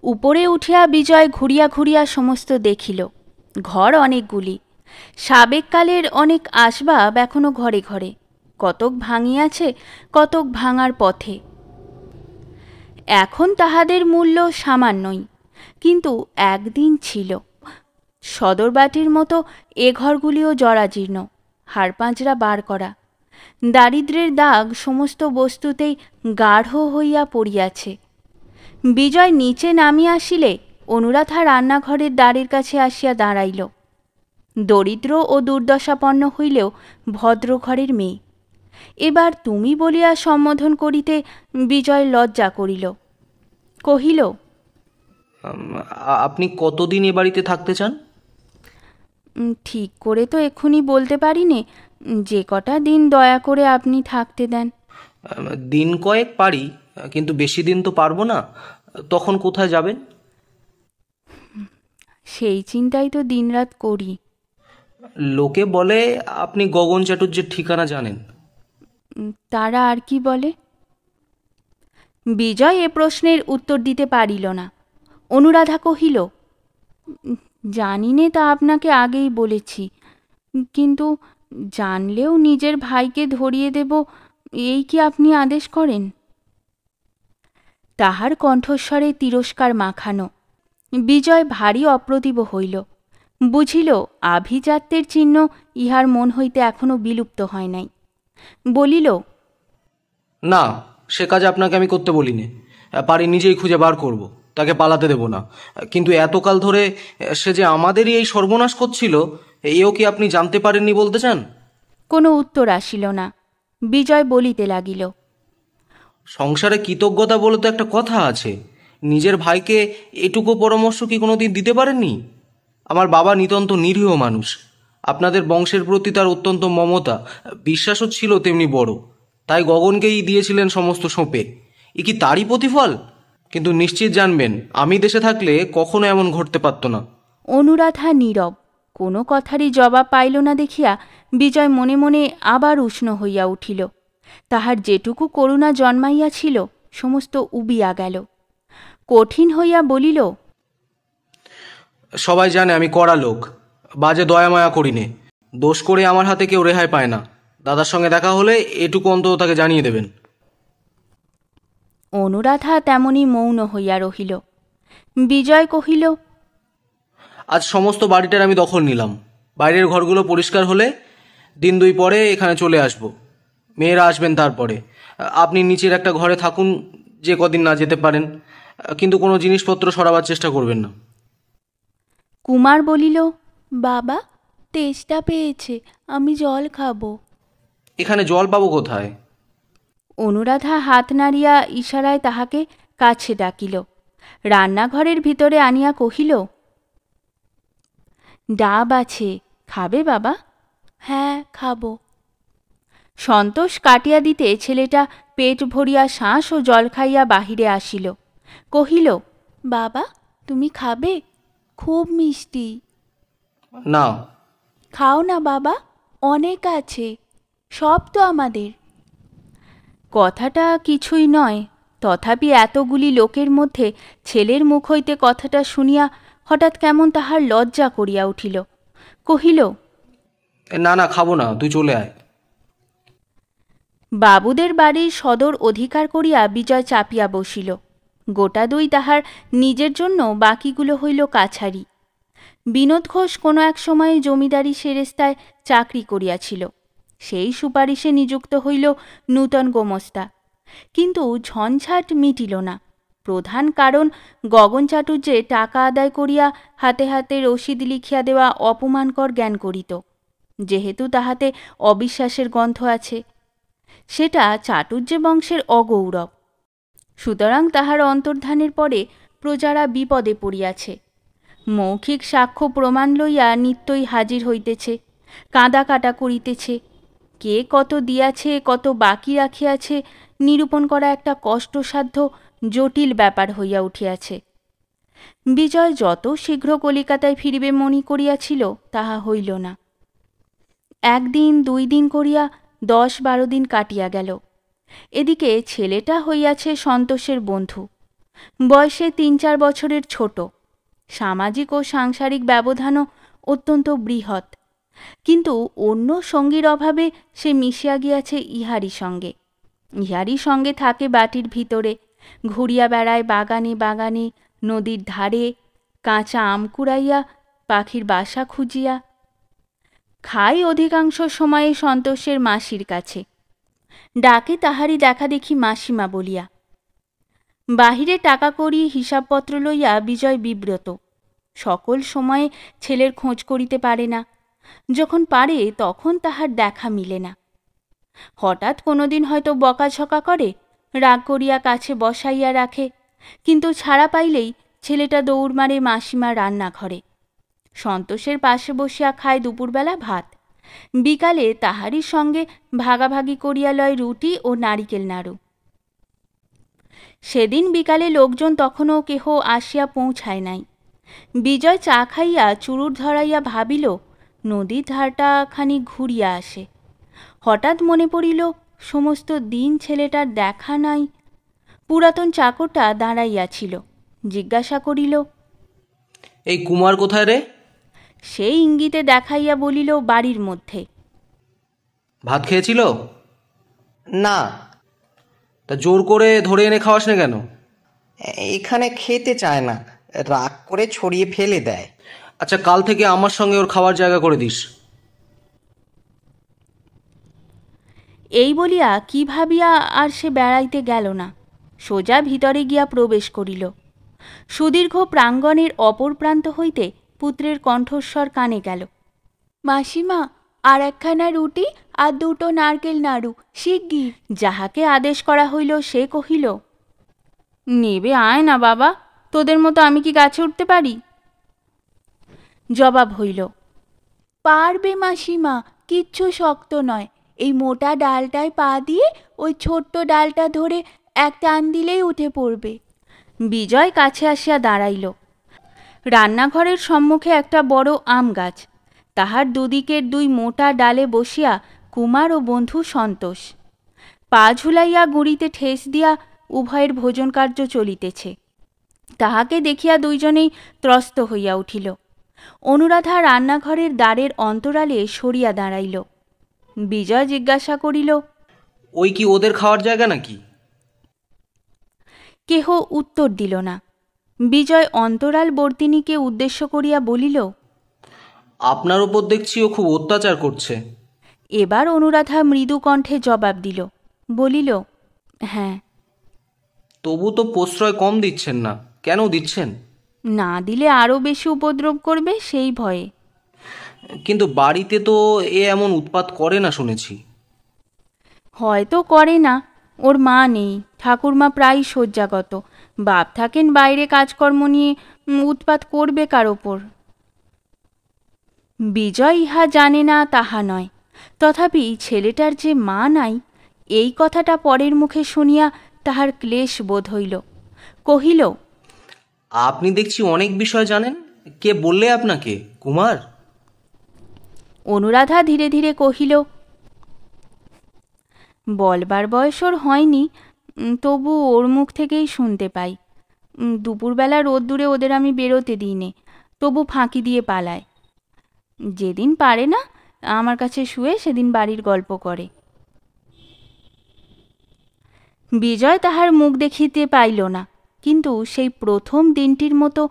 উপরে উঠিয়া বিজয় ঘুরিয়া ঘুরিয়া সমস্ত দেখিল। ঘর অনেকগুলি, সাবেককালের অনেক আসবাব এখনো ঘরে ঘরে, কতক ভাঙিয়াছে, কতক ভাঙার পথে। এখন তাহাদের মূল্য সামান্যই, কিন্তু একদিন ছিল। সদরবাটির মতো এ ঘরগুলিও জরাজীর্ণ, হাড়পাঁজরা বার করা, দারিদ্র্যের দাগ সমস্ত বস্তুতেই গাঢ় হইয়া পড়িয়াছে। বিজয় নিচে নামিয়া আসিলে অনুরাধা রান্নাঘরের দ্বারের কাছে আসিয়া দাঁড়াইল। দরিদ্র ও দুর্দশাপন্ন হইলেও ভদ্র ঘরের মেয়ে। এবার তুমি বলিয়া সম্বোধন করিতে বিজয় লজ্জা করিল। কহিল, আপনি কতদিন এ বাড়িতে থাকতে চান? ঠিক করে তো এক্ষুনি বলতে পারি নে, যে কটা দিন দয়া করে আপনি থাকতে দেন। দিন কয়েক পারি, কিন্তু বেশি দিন তো পারবো না। তখন কোথায় যাবেন? সেই চিন্তাই তো দিনরাত করি। লোকে বলে আপনি গগন চাটুর্যের ঠিকানা জানেন। তারা আর কি বলে? বিজয় এ প্রশ্নের উত্তর দিতে পারিল না। অনুরাধা কহিল, জানি নে, তা আপনাকে আগেই বলেছি, কিন্তু জানলেও নিজের ভাইকে ধরিয়ে দেব, এই কি আপনি আদেশ করেন? তাহার কণ্ঠস্বরে তিরস্কার মাখানো। বিজয় ভারী অপ্রতিভ হইল। বুঝিল আভিজাত্যের চিহ্ন ইহার মন হইতে এখনো বিলুপ্ত হয় নাই। বলিল, না, সে কাজ আপনাকে আমি করতে বলিনি। পারি নিজেই খুঁজে বার করব, তাকে পালাতে দেব না। কিন্তু এতকাল ধরে সে যে আমাদেরই এই সর্বনাশ করছিল, এও কি আপনি জানতে পারেননি বলতে চান? কোনো উত্তর আসিল না। বিজয় বলিতে লাগিল, সংসারে কৃতজ্ঞতা বলে তো একটা কথা আছে। নিজের ভাইকে এটুকু পরামর্শ কি কোনোদিন দিতে পারেননি? আমার বাবা নিতান্ত নিরীহ মানুষ। আপনাদের বংশের প্রতি তার অত্যন্ত মমতা, বিশ্বাসও ছিল তেমনি বড়। তাই গগনকেই দিয়েছিলেন সমস্ত সঁপে। এ কি তারই প্রতিফল? কিন্তু নিশ্চিত জানবেন, আমি দেশে থাকলে কখনো এমন ঘটতে পারত না। অনুরাধা নীরব, কোনো কথারই জবাব পাইল না দেখিয়া বিজয় মনে মনে আবার উষ্ণ হইয়া উঠিল। তাহার যেটুকু করুণা জন্মাইয়াছিল সমস্ত উবিয়া গেল। কঠিন হইয়া বলিল, সবাই জানে আমি কড়া লোক, বাজে দয়ামায়া করিনে। দোষ করে আমার হাতে কেউ রেহাই পায় না। দাদার সঙ্গে দেখা হলে এটুকু অন্তত তাকে জানিয়ে দেবেন। অনুরাধা তেমনি মৌন হইয়া রহিল। বিজয় কহিল, আজ সমস্ত বাড়িটার আমি দখল নিলাম। বাইরের ঘরগুলো পরিষ্কার হলে দিন দুই পরে এখানে চলে আসব। মেয়েরা আসবেন তারপরে। আপনি নিচের একটা ঘরে থাকুন, যে কদিন না যেতে পারেন, কিন্তু কোনো জিনিসপত্র সরাবার চেষ্টা করবেন না। কুমার বলিল, বাবা, তেষ্টা পেয়েছে, আমি জল খাবো। এখানে জল পাবো কোথায়? অনুরাধা হাত নাড়িয়া ইশারায় তাহাকে কাছে ডাকিল। রান্নাঘরের ভিতরে আনিয়া কহিল, ডাব আছে, খাবে বাবা? হ্যাঁ, খাবো। সন্তোষ কাটিয়া দিতে ছেলেটা পেট ভরিয়া শ্বাস ও জল খাইয়া বাহিরে আসিল। কহিল, বাবা, তুমি খাবে? খুব মিষ্টি। না। খাও না বাবা, অনেক আছে, সব তো আমাদের। কথাটা কিছুই নয়, তথাপি এতগুলি লোকের মধ্যে ছেলের মুখ হইতে কথাটা শুনিয়া হঠাৎ কেমন তাহার লজ্জা করিয়া উঠিল। কহিল, না না, খাবো না, তুই চলে আয়। বাবুদের বাড়ির সদর অধিকার করিয়া বিজয় চাপিয়া বসিল। গোটা দুই তাহার নিজের জন্য, বাকিগুলো হইল কাছারি। বিনোদ ঘোষ কোনো এক সময়ে জমিদারি সেরেস্তায় চাকরি করিয়াছিল। সেই সুপারিশে নিযুক্ত হইল নূতন গোমস্তা। কিন্তু ঝঞ্ঝাট মিটিল না। প্রধান কারণ, গগন চাটুর্যে টাকা আদায় করিয়া হাতে হাতে রসিদ লিখিয়া দেওয়া অপমানকর জ্ঞান করিত। যেহেতু তাহাতে অবিশ্বাসের গন্ধ আছে, সেটা চাটুর্যে বংশের অগৌরব। সুতরাং তাহার অন্তর্ধানের পরে প্রজারা বিপদে পড়িয়াছে। মৌখিক সাক্ষ্য প্রমাণ লইয়া নিত্যই হাজির হইতেছে, কাঁদা কাটা করিতেছে। কে কত দিয়াছে, কত বাকি রাখিয়াছে নিরূপণ করা একটা কষ্টসাধ্য জটিল ব্যাপার হইয়া উঠিয়াছে। বিজয় যত শীঘ্র কলিকাতায় ফিরিবে মনে করিয়াছিল, তাহা হইল না। 1 দিন 2 দিন করিয়া 10-12 দিন কাটিয়া গেল। এদিকে ছেলেটা হইয়াছে সন্তোষের বন্ধু, বয়সে 3-4 বছরের ছোট, সামাজিক ও সাংসারিক ব্যবধানও অত্যন্ত বৃহৎ, কিন্তু অন্য সঙ্গীর অভাবে সে মিশিয়া গিয়াছে ইহারই সঙ্গে। ইহারই সঙ্গে থাকে বাটির ভিতরে, ঘুরিয়া বেড়ায় বাগানে বাগানে, নদীর ধারে, কাঁচা আম কুড়াইয়া, পাখির বাসা খুঁজিয়া। খাই অধিকাংশ সময়ে সন্তোষের মাসির কাছে, ডাকে তাহারই দেখা দেখি মাসিমা বলিয়া। বাহিরে টাকা কড়ি হিসাবপত্র লইয়া বিজয় বিব্রত, সকল সময়ে ছেলের খোঁজ করিতে পারে না, যখন পারে তখন তাহার দেখা মিলে না। হঠাৎ কোনোদিন হয়তো বকাঝকা করে, রাগ করিয়া কাছে বসাইয়া রাখে, কিন্তু ছাড়া পাইলেই ছেলেটা দৌড় মারে মাসিমার রান্নাঘরে, সন্তোষের পাশে বসিয়া খায় দুপুরবেলা ভাত, বিকালে তাহারই সঙ্গে ভাগাভাগি করিয়া লয় রুটি ও নারিকেল নাড়ু। সেদিন বিকালে লোকজন তখনও কেহ আসিয়া পৌঁছায় নাই। বিজয় চা খাইয়া চুরুট ধরাইয়া ভাবিল নদীর ধারটা খানি ঘুরিয়া আসে। হঠাৎ মনে পড়িল সমস্ত দিন ছেলেটার দেখা নাই। পুরাতন চাকরটা দাঁড়াইয়াছিল, জিজ্ঞাসা করিল, এই কুমার কোথায় রে? সেই ইঙ্গিতে দেখাইয়া বলিল, বাড়ির মধ্যে। ভাত খেয়েছিল? না, তা জোর করে ধরে এনে খাওয়াস না কেন? এখানে খেতে চায় না, রাগ করে ছড়িয়ে ফেলে দেয়। আচ্ছা, কাল থেকে আমার সঙ্গে ওর খাওয়ার জায়গা করে দিস। এই বলিয়া কি ভাবিয়া আর সে বেড়াইতে গেল না, সোজা ভিতরে গিয়া প্রবেশ করিল। সুদীর্ঘ প্রাঙ্গণের অপর প্রান্ত হইতে পুত্রের কণ্ঠস্বর কানে গেল, মাসিমা, আর একখানা রুটি আর 2টো নারকেল নাড়ু, শিগগির। যাহাকে আদেশ করা হইল সে কহিল, নেবে আয় না বাবা, তোদের মতো আমি কি গাছে উঠতে পারি? জবাব হইল, পারবে মাসিমা, কিচ্ছু শক্ত নয়, এই মোটা ডালটায় পা দিয়ে ওই ছোট্ট ডালটা ধরে এক টান দিলেই উঠে পড়বে। বিজয় কাছে আসিয়া দাঁড়াইল। রান্নাঘরের সম্মুখে একটা বড় আম গাছ, তাহার দুদিকের 2 মোটা ডালে বসিয়া কুমার ও বন্ধু সন্তোষ। পা ঝুলাইয়া গুঁড়িতে ঠেস দিয়া উভয়ের ভোজন কার্য চলিতেছে। তাহাকে দেখিয়া দুইজনেই ত্রস্ত হইয়া উঠিল। অনুরাধা রান্নাঘরের দ্বারের অন্তরালে সরিয়া দাঁড়াইল। বিজয় জিজ্ঞাসা করিল, ওই কি ওদের খাওয়ার জায়গা নাকি? কেহ উত্তর দিল না। বিজয় অন্তরাল বর্তিনীকে উদ্দেশ্য করিয়া বলিল, আপনার ওপর দেখছি ও খুব অত্যাচার করছে। এবার অনুরাধা মৃদু কণ্ঠে জবাব দিল, বলিল, হ্যাঁ। তবু তো প্রশ্রয় কম দিচ্ছেন না, কেন দিচ্ছেন? না দিলে আরও বেশি উপদ্রব করবে সেই ভয়ে। কিন্তু বাড়িতে তো এ এমন উৎপাত করে না শুনেছি। হয়তো করে না, ওর মা নেই, ঠাকুরমা প্রায় শয্যাগত, বাপ থাকেন বাইরে কাজকর্ম নিয়ে, উৎপাত করবে কার ওপর। বিজয় ইহা জানে না তাহা নয়, তথাপি ছেলেটার যে মা নাই এই কথাটা পরের মুখে শুনিয়া তাহার ক্লেশ বোধ হইল। কহিল, আপনি দেখছি অনেক বিষয় জানেন, কে বললে আপনাকে? কুমার? অনুরাধা ধীরে ধীরে কহিল, বলবার বয়স ওর হয়নি, তবু ওর মুখ থেকেই শুনতে পাই। দুপুরবেলা রোদ্দুরে ওদের আমি বেরোতে দিই নে, তবু ফাঁকি দিয়ে পালায়। যেদিন পারে না আমার কাছে শুয়ে সেদিন বাড়ির গল্প করে। বিজয় তাহার মুখ দেখিতে পাইল না, কিন্তু সেই প্রথম দিনটির মতো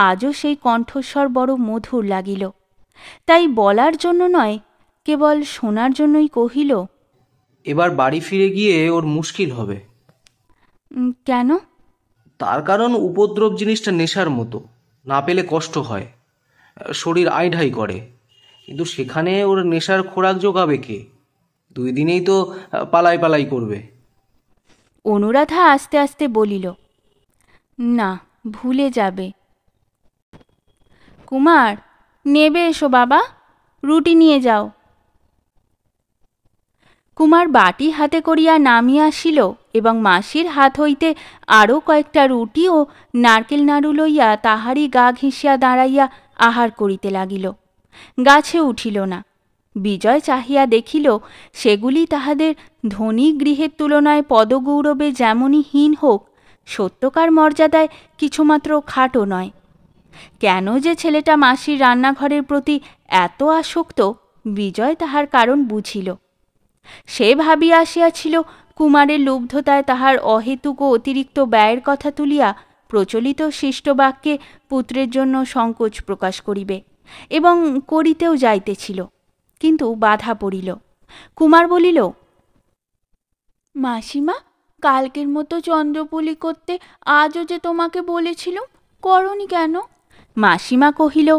আজও সেই কণ্ঠস্বর বড় মধুর লাগিল। তাই বলার জন্য নয়, কেবল শোনার জন্যই কহিল, এবার বাড়ি ফিরে গিয়ে ওর মুশকিল হবে। কেন? তার কারণ উপদ্রব জিনিসটা নেশার মতো, না পেলে কষ্ট হয়, শরীর আইঢাই করে, কিন্তু সেখানে ওর নেশার খোরাক জোগাবে কে? 2 দিনেই তো পালাই পালাই করবে। অনুরাধা আস্তে আস্তে বলিল, না, ভুলে যাবে। কুমার, নেবে এসো বাবা, রুটি নিয়ে যাও। কুমার বাটি হাতে করিয়া নামিয়া আসিল এবং মাসির হাত হইতে আরও কয়েকটা রুটি ও নারকেল নাড়ু লইয়া তাহারই গা ঘেঁষিয়া দাঁড়াইয়া আহার করিতে লাগিল। গাছে উঠিল না। বিজয় চাহিয়া দেখিল সেগুলি তাহাদের ধনী গৃহের তুলনায় পদগৌরবে যেমনই হীন হোক, সত্যকার মর্যাদায় কিছুমাত্র খাটো নয়। কেন যে ছেলেটা মাসির রান্নাঘরের প্রতি এত আসক্ত, বিজয় তাহার কারণ বুঝিল। সে ভাবিয়া আসিয়াছিল কুমারের লুব্ধতায় তাহার অহেতুক ও অতিরিক্ত ব্যয়ের কথা তুলিয়া প্রচলিত শিষ্টবাক্যে পুত্রের জন্য সংকোচ প্রকাশ করিবে, এবং করিতেও যাইতেছিল, কিন্তু বাধা পড়িল। কুমার বলিল, মাসিমা, কালকের মতো চন্দ্রপুলি করতে আজও যে তোমাকে বলেছিলুম, করনি কেন? মাসিমা কহিল,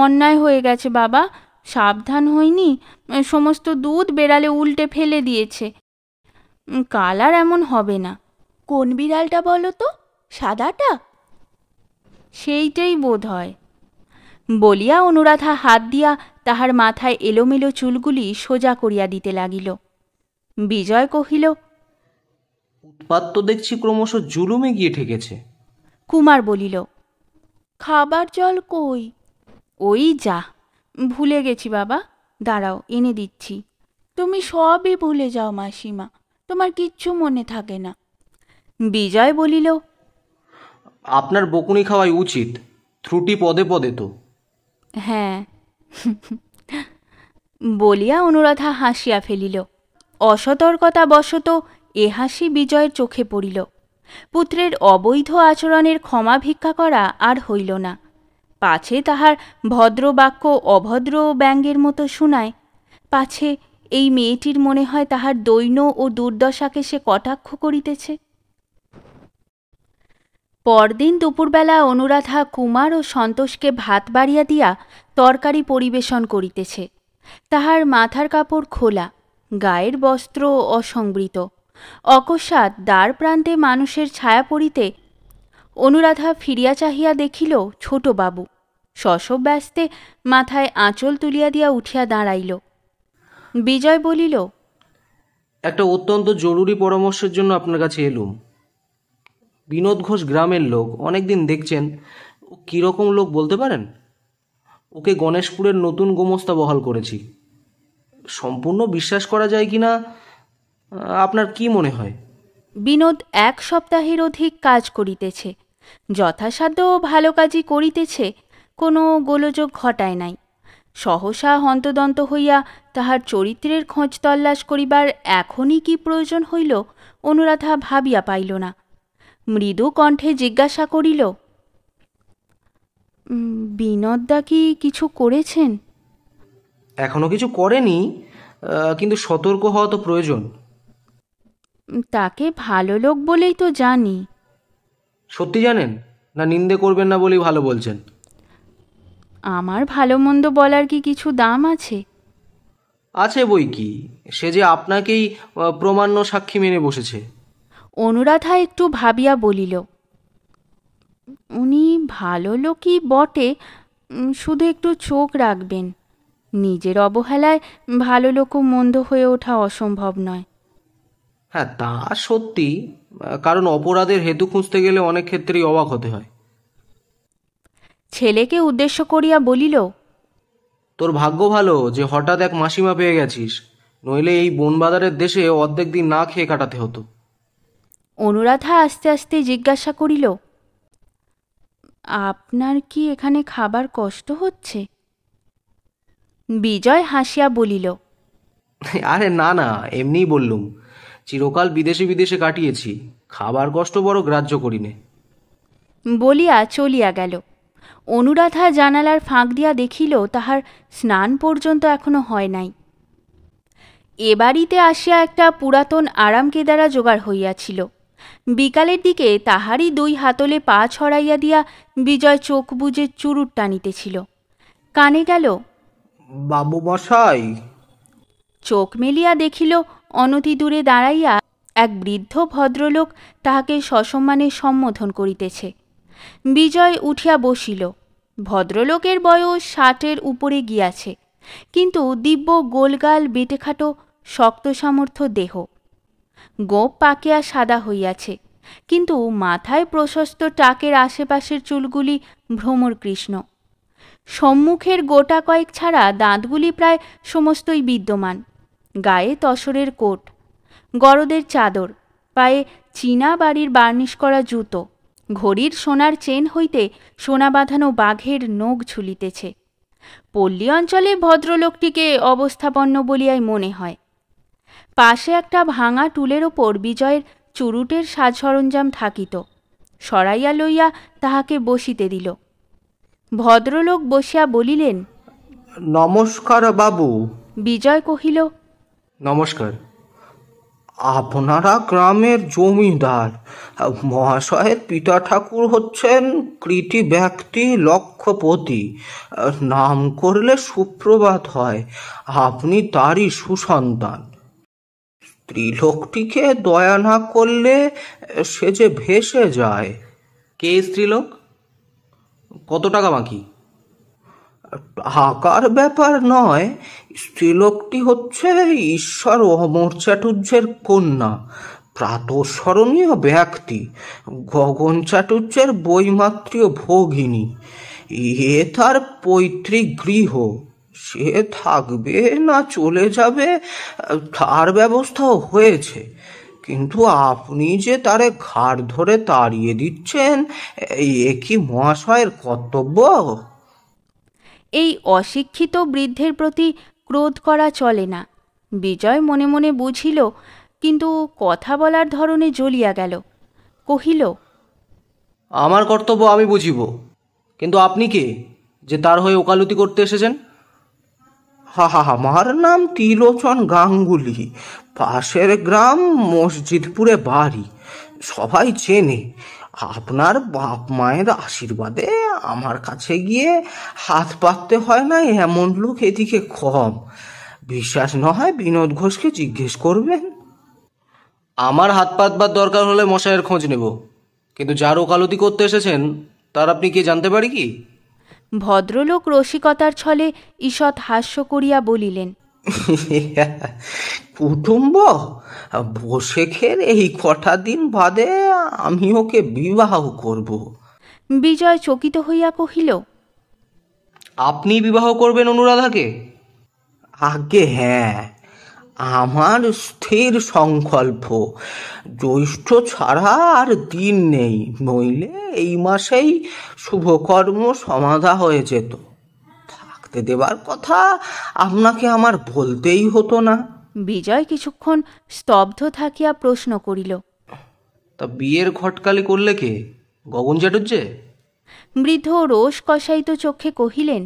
অন্যায় হয়ে গেছে বাবা, সাবধান হইনি, সমস্ত দুধ বেড়ালে উল্টে ফেলে দিয়েছে। কাল আর এমন হবে না। কোন বিড়ালটা বলো তো? সাদাটা? সেইটাই বোধ হয়। বলিয়া অনুরাধা হাত দিয়া তাহার মাথায় এলোমেলো চুলগুলি সোজা করিয়া দিতে লাগিল। বিজয় কহিল, উৎপাত তো দেখছি ক্রমশ জুলুমে গিয়ে ঠেকেছে। কুমার বলিল, খাবার জল কই? ওই যা, ভুলে গেছি বাবা, দাঁড়াও এনে দিচ্ছি। তুমি সবই ভুলে যাও মাসিমা, তোমার কিচ্ছু মনে থাকে না। বিজয় বলিল, আপনার বকুনি খাওয়াই উচিত, ত্রুটি পদে পদে তো। হ্যাঁ। বলিয়া অনুরাধা হাসিয়া ফেলিল। অসতর্কতা বশত এ হাসি বিজয়ের চোখে পড়িল। পুত্রের অবৈধ আচরণের ক্ষমা ভিক্ষা করা আর হইল না। পাছে তাহার ভদ্রবাক্য অভদ্র ব্যঙ্গের মতো শুনায়, পাছে এই মেয়েটির মনে হয় তাহার দৈন্য ও দুর্দশাকে সে কটাক্ষ করিতেছে। পরদিন দুপুরবেলা অনুরাধা কুমার ও সন্তোষকে ভাত বাড়িয়া দিয়া তরকারি পরিবেশন করিতেছে। তাহার মাথার কাপড় খোলা, গায়ের বস্ত্র অসংবৃত। অকস্মাৎ দ্বার প্রান্তে মানুষের ছায়া পড়িতে অনুরাধা ফিরিয়া চাহিয়া দেখিল ছোটবাবু শশব্যস্তে মাথায় আঁচল তুলিয়া দিয়া উঠিয়া দাঁড়াইল। বিজয় বলিল, একটা অত্যন্ত জরুরি পরামর্শের জন্য আপনার কাছে এলুম। বিনোদ ঘোষ গ্রামের লোক, অনেকদিন দেখছেন। ও কীরকম লোক বলতে পারেন? ওকে গণেশপুরের নতুন গোমস্তা বহাল করেছি। সম্পূর্ণ বিশ্বাস করা যায় কিনা আপনার কি মনে হয়? বিনোদ 1 সপ্তাহের অধিক কাজ করিতেছে, যথাসাধ্য ভালো কাজই করিতেছে, কোনো গোলযোগ ঘটায় নাই। সহসা হন্তদন্ত হইয়া তাহার চরিত্রের খোঁজ তল্লাশ করিবার এখনই কি প্রয়োজন হইল অনুরাধা ভাবিয়া পাইল না। মৃদু কণ্ঠে জিজ্ঞাসা করিল, বিনোদদা কি কিছু করেছেন? এখনো কিছু করেনি, কিন্তু সতর্ক হওয়া তো প্রয়োজন। তাকে ভালো লোক বলেই তো জানি। সত্যি জানেন, না নিন্দে করবেন না বলেই ভালো বলছেন? আমার ভালো মন্দ বলার কি কিছু দাম আছে? আছে বই কি, সে যে আপনাকেই প্রমাণ্য সাক্ষী মেনে বসেছে। অনুরাধা একটু ভাবিয়া বলিল, উনি ভালো লোকই বটে, শুধু একটু চোখ রাখবেন। নিজের অবহেলায় ভালো লোকও মন্দ হয়ে ওঠা অসম্ভব নয়। হ্যাঁ, তা সত্যি, কারণ অপরাধের হেতু খুঁজতে গেলে অনেক ক্ষেত্রেই অবাক হতে হয়। ছেলেকে উদ্দেশ্য করিয়া বলিল, তোর ভাগ্য ভালো যে হঠাৎ এক মাসিমা পেয়ে গেছিস, নইলে এই বনবাজারের দেশে অর্ধেক দিন না খেয়ে কাটাতে হতো। অনুরাধা আস্তে আস্তে জিজ্ঞাসা করিল, আপনার কি এখানে খাবার কষ্ট হচ্ছে? বিজয় হাসিয়া বলিল, আরে না না, এমনিই বললুম। চিরকাল বিদেশে বিদেশে কাটিয়েছি, খাবার কষ্ট বড় গ্রাহ্য করিনে। বলিয়া চলিয়া গেল। অনুরাধা জানালার ফাঁক দিয়া দেখিল তাহার স্নান পর্যন্ত এখনো হয় নাই। এ বাড়িতে আসিয়া একটা পুরাতন আরাম কেদারা জোগাড় হইয়াছিল। বিকালের দিকে তাহারই 2 হাতলে পা ছড়াইয়া দিয়া বিজয় চোখ বুজে চুরুট টানিতেছিল। কানে গেল, বাবু মশাই। চোখ মেলিয়া দেখিল অনতি দূরে দাঁড়াইয়া এক বৃদ্ধ ভদ্রলোক তাহাকে সসম্মানে সম্বোধন করিতেছে। বিজয় উঠিয়া বসিল। ভদ্রলোকের বয়স 60-এর উপরে গিয়াছে, কিন্তু দিব্য গোলগাল বেটেখাটো শক্ত সামর্থ্য দেহ, গোঁপ পাকিয়া সাদা হইয়াছে, কিন্তু মাথায় প্রশস্ত টাকের আশেপাশের চুলগুলি ভ্রমরকৃষ্ণ। সম্মুখের গোটা কয়েক ছাড়া দাঁতগুলি প্রায় সমস্তই বিদ্যমান। গায়ে তসরের কোট, গরদের চাদর, পায়ে চীনা বাড়ির বার্নিশ করা জুতো, ঘড়ির সোনার চেন হইতে সোনা বাঁধানো বাঘের নখ ঝুলিতেছে। পল্লী অঞ্চলে ভদ্রলোকটিকে অবস্থাপন্ন বলিয়াই মনে হয়। পাশে একটা ভাঙা টুলের ওপর বিজয়ের চুরুটের সাজ সরঞ্জাম থাকিত, সরাইয়া লইয়া তাহাকে বসিতে দিল। ভদ্রলোক বসিয়া বলিলেন, নমস্কার বাবু। বিজয় কহিল, নমস্কার। আপনারা গ্রামের জমিদার, মহাশয়ের পিতা ঠাকুর হচ্ছেন কৃতি ব্যক্তি লক্ষপতি। নাম করলে সুপ্রভাত হয়, আপনি তারই সুসন্তান। স্ত্রীলোকটিকে দয়া না করলে সে যে ভেসে যায়। কে স্ত্রীলোক? কত টাকা বাকি? টাকার ব্যাপার নয়, স্ত্রীলোকটি হচ্ছে ঈশ্বর অমর চাটুর্যের কন্যা, প্রাতঃস্মরণীয় ব্যক্তি, গগন চাটুর্যের বৈমাত্রীয় ভগিনী। এ তার পৈতৃক গৃহ, সে থাকবে না চলে যাবে তার ব্যবস্থাও হয়েছে, কিন্তু আপনি যে তারে ঘাড় ধরে তাড়িয়ে দিচ্ছেন, এ কি মহাশয়ের কর্তব্য? এই অশিক্ষিত বৃদ্ধের প্রতি ক্রোধ করা চলে না, বিজয় মনে মনে বুঝিল, কিন্তু কথা বলার ধরনে জ্বলিয়া গেল। কহিল, আমার কর্তব্য আমি বুঝিব, কিন্তু আপনি কে যে তার হয়ে ওকালতি করতে এসেছেন? আমার নাম ত্রিলোচন গাঙ্গুলি, পাশের গ্রাম মসজিদপুরে বাড়ি, সবাই চেনে। আপনার বাপ মায়ের আশীর্বাদে আমার কাছে গিয়ে হাত পাততে হয় না এমন লোক এদিকে কম। বিশ্বাস না হয় বিনোদ ঘোষকে জিজ্ঞেস করবেন। আমার হাত পাতবার দরকার হলে মশাইয়ের খোঁজ নেব, কিন্তু যার ওকালতি করতে এসেছেন তার আপনি কে জানতে পারি কি? ভদ্রলোক রসিকতার ছলে ঈষৎ হাস্য করিয়া বলিলেন, কুটুম্ব বসেখের এই কটা দিন বাদে আমি ওকে বিবাহ করব। বিজয় চকিত হইয়া কহিল, আপনি বিবাহ করবেন অনুরাধাকে? আগে হ্যাঁ, আমার স্থির সংকল্প। জ্যৈষ্ঠ ছাড়া আর দিন নেই, নইলে এই মাসেই শুভকর্ম সমাধা হয়ে যেত। থাকতে দেবার কথা আপনাকে আমার বলতেই হতো না। বিজয় কিছুক্ষণ স্তব্ধ থাকিয়া প্রশ্ন করিল, তা বিয়ের ঘটকালি করলে কে? গগন চাটুর্যে? বৃদ্ধ রোষ কষায়িত চক্ষে কহিলেন,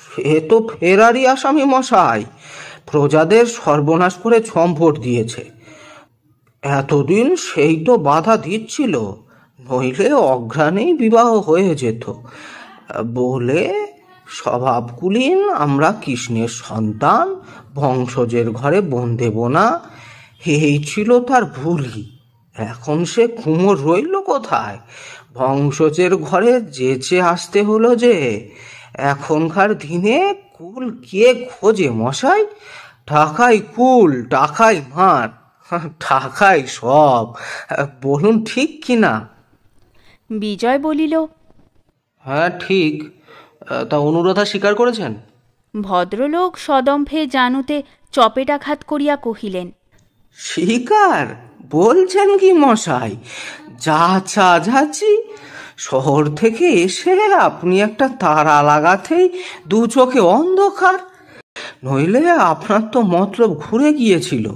সে তো ফেরারি আসামি মশাই, প্রজাদের সর্বনাশ করে চম্পট দিয়েছে। এতদিন সেই তো বাধা দিচ্ছিল, নইলে অঘ্রাণেই বিবাহ হয়ে যেত। বলে স্বভাবকুলীন আমরা কৃষ্ণের সন্তান, বংশজের ঘরে বোন দেব না, এই ছিল তার ভুলই। এখন সে কুমোর রইল কোথায়? বংশজের ঘরে যেচে আসতে হলো যে। এখনকার দিনে কুল কে খোঁজে মশাই? টাকাই কুল, টাকাই মার, টাকাই সব। বলুন ঠিক কি না? বিজয় বলিল, হ্যাঁ ঠিক। তা অনুরাধা স্বীকার করেছেন? ভদ্রলোক সদম্ভে জানুতে চপেটাঘাত করিয়া কহিলেন, শিকার বলছেন কি মশাই? যা চা যাচ্ছি, শহর থেকে এসে আপনি একটা তারা লাগাতেই দু চোখে অন্ধকার। নইলে আপনার তো মতলব ঘুরে গিয়েছিল।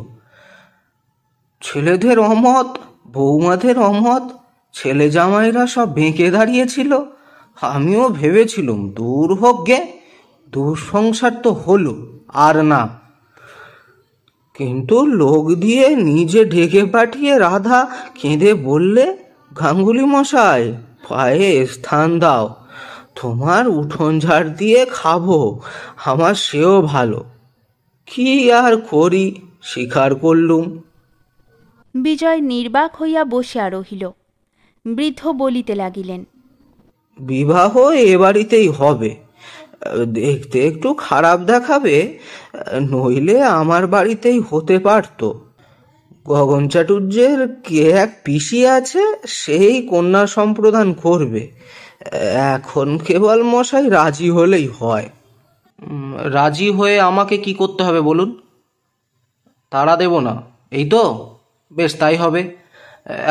ছেলেদের অমত, বৌমাদের অমত, ছেলে জামাইরা সব বেঁকে দাঁড়িয়েছিল। আমিও ভেবেছিলুম দূর হোক গে, দূর সংসার তো হলো আর না। কিন্তু লোক দিয়ে নিজে ঢেকে পাঠিয়ে রাধা কেঁদে বললে, গাঙ্গুলি মশাই পায়ে স্থান দাও, তোমার উঠোন ঝাড় দিয়ে খাবো, আমার সেও ভালো। কি আর করি, স্বীকার করলুম। বিজয় নির্বাক হইয়া বসিয়া রহিল। বৃদ্ধ বলিতে লাগিলেন, বিবাহ এ বাড়িতেই হবে, দেখতে একটু খারাপ দেখাবে, নইলে আমার বাড়িতেই হতে পারতো। গগন চাটুর্যের কে এক পিসি আছে, সেই কন্যা সম্প্রদান করবে। এখন কেবল মশাই রাজি হলেই হয়। রাজি হয়ে আমাকে কি করতে হবে বলুন? তাড়া দেব না, এই তো? বেশ, তাই হবে।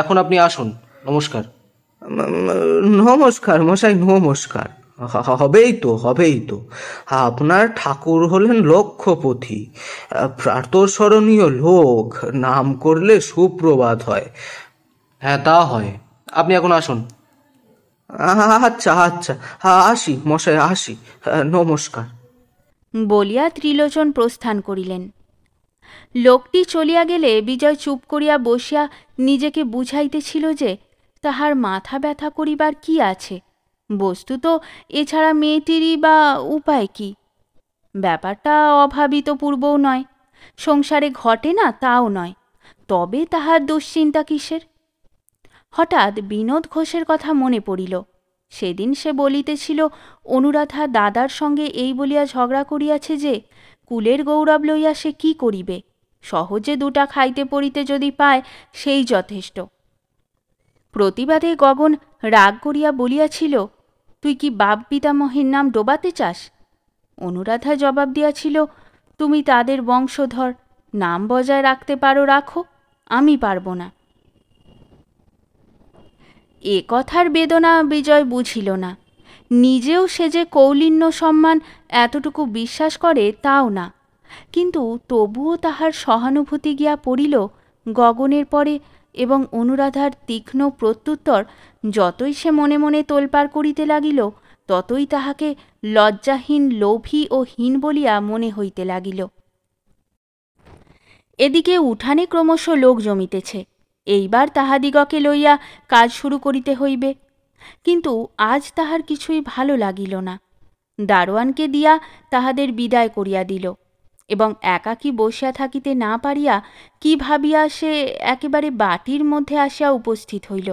এখন আপনি আসুন। নমস্কার। নমস্কার মশাই, নমস্কার। হবেই তো, হবেই তো। আপনার ঠাকুর হলেন লক্ষ্যপতি, প্রাতঃস্মরণীয় লোক, নাম করলে সুপ্রভাত হয়। হ্যাঁ, তা হয়। আপনি এখন আসুন। আচ্ছা আচ্ছা, আসি মশাই, আসি। নমস্কার। বলিয়া ত্রিলোচন প্রস্থান করিলেন। লোকটি চলিয়া গেলে বিজয় চুপ করিয়া বসিয়া নিজেকে বুঝাইতেছিল যে তাহার মাথা ব্যথা করিবার কি আছে, বস্তুত এছাড়া মেয়েটিরই বা উপায় কি? ব্যাপারটা অভাবিত পূর্বও নয়, সংসারে ঘটে না তাও নয়, তবে তাহার দুশ্চিন্তা কিসের? হঠাৎ বিনোদ ঘোষের কথা মনে পড়িল। সেদিন সে বলিতেছিল অনুরাধা দাদার সঙ্গে এই বলিয়া ঝগড়া করিয়াছে যে কুলের গৌরব লইয়া সে কি করিবে, সহজে দুটা খাইতে পড়িতে যদি পায় সেই যথেষ্ট। প্রতিবাদে গগন রাগ করিয়া বলিয়াছিল, তুই কি বাপ পিতামহের নাম ডোবাতে চাস? অনুরাধা জবাব দিয়াছিল, তুমি তাদের বংশধর, নাম বজায় রাখতে পারো রাখো, আমি পারব না। এ কথার বেদনা বিজয় বুঝিল না। নিজেও সে যে কৌলিন্য সম্মান এতটুকু বিশ্বাস করে তাও না, কিন্তু তবুও তাহার সহানুভূতি গিয়া পড়িল গগনের পরে, এবং অনুরাধার তীক্ষ্ণ প্রত্যুত্তর যতই সে মনে মনে তোলপাড় করিতে লাগিল, ততই তাহাকে লজ্জাহীন, লোভী ও হীন বলিয়া মনে হইতে লাগিল। এদিকে উঠানে ক্রমশ লোক জমিতেছে। এইবার তাহাদিগকে লইয়া কাজ শুরু করিতে হইবে। কিন্তু আজ তাহার কিছুই ভালো লাগিল না। দারোয়ানকে দিয়া তাহাদের বিদায় করিয়া দিল, এবং একাকী বসিয়া থাকিতে না পারিয়া কি ভাবিয়া সে একেবারে বাটির মধ্যে আসিয়া উপস্থিত হইল।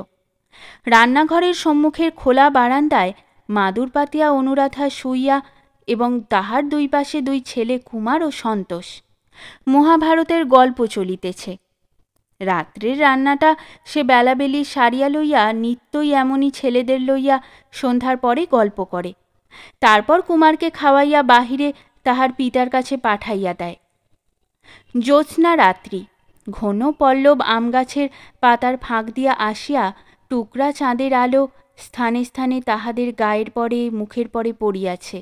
রান্নাঘরের সম্মুখের খোলা বারান্দায় মাদুর পাতিয়া অনুরাধা শুইয়া, এবং তাহার দুই পাশে দুই ছেলে কুমার ও সন্তোষ। মহাভারতের গল্প চলিতেছে। রাত্রের রান্নাটা সে বেলাবেলি সারিয়া লইয়া নিত্যই এমনই ছেলেদের লইয়া সন্ধ্যার পরে গল্প করে, তারপর কুমারকে খাওয়াইয়া বাহিরে তাহার পিতার কাছে পাঠাইয়া দেয়। জ্যোৎস্না রাত্রি, ঘন পল্লব আমগাছের পাতার ফাঁক দিয়া আসিয়া টুকরা চাঁদের আলো স্থানে স্থানে তাহাদের গায়ের পরে মুখের পরে পড়িয়াছে।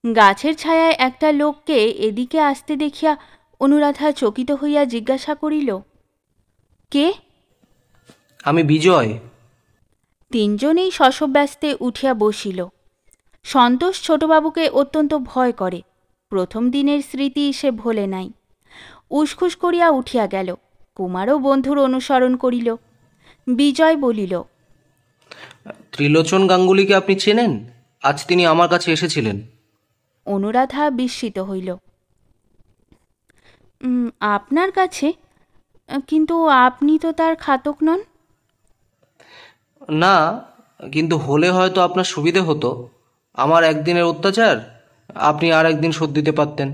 গাছের ছায়ায় একটা লোককে এদিকে আসতে দেখিয়া অনুরাধা চকিত হইয়া জিজ্ঞাসা করিল, কে? আমি বিজয়। তিনজনেই শশব্যস্তে উঠিয়া বসিল। সন্তোষ ছোটবাবুকে অত্যন্ত ভয় করে, প্রথম দিনের স্মৃতি সে ভোলে নাই। উসখুস করিয়া উঠিয়া গেল। কুমারও বন্ধুর অনুসরণ করিল। বিজয় বলিল, ত্রিলোচন গাঙ্গুলিকে আপনি চেনেন? আজ তিনি আমার কাছে এসেছিলেন। অনুরাধা বিস্মিত হইল। আপনার কাছে? কিন্তু আপনি তো তার খাতক নন। না, কিন্তু হলে হয়তো আপনার সুবিধে হতো। আমার একদিনের অত্যাচার আপনি আর একদিন শোধ দিতে পারতেন।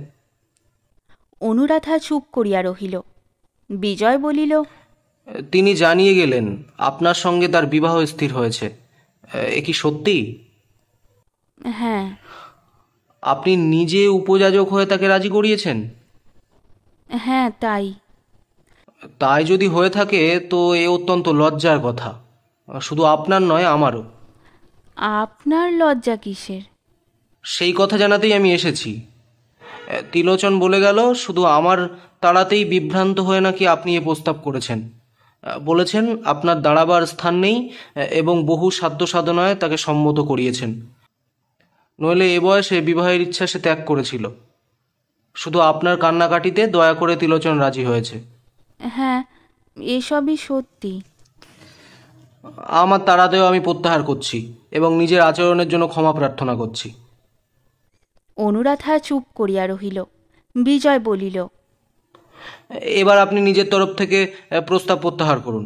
অনুরাধা চুপ করিয়া রহিল। বিজয় বলিল, তিনি জানিয়ে গেলেন আপনার সঙ্গে তার বিবাহ স্থির হয়েছে। এ কি সত্যি? হ্যাঁ। আপনি নিজে উপযাজক হয়ে তাকে রাজি করিয়েছেন? হ্যাঁ, তাই। তাই যদি হয়ে থাকে তো এ অত্যন্ত লজ্জার কথা, শুধু আপনার নয় আমারও। আপনার লজ্জা কিসের? সেই কথা জানাতেই আমি এসেছি। ত্রিলোচন বলে গেল শুধু আমার তাড়াতেই বিভ্রান্ত হয়ে নাকি আপনি এ প্রস্তাব করেছেন। বলেছেন আপনার দাঁড়াবার স্থান নেই, এবং বহু সাধ্য সাধনায় তাকে সম্মত করিয়েছেন। নইলে এ বয়সে বিবাহের ইচ্ছা সে ত্যাগ করেছিল। শুধু আপনার কান্নাকাটিতে দয়া করে ত্রিলোচন রাজি হয়েছে। হ্যাঁ, এসবই সত্যি। আমার তাড়াতেও আমি প্রত্যাহার করছি, এবং নিজের আচরণের জন্য ক্ষমা প্রার্থনা করছি। অনুরাধা চুপ করিয়া রহিল। বিজয় বলিল, এবার আপনি নিজের তরফ থেকে প্রস্তাব প্রত্যাহার করুন।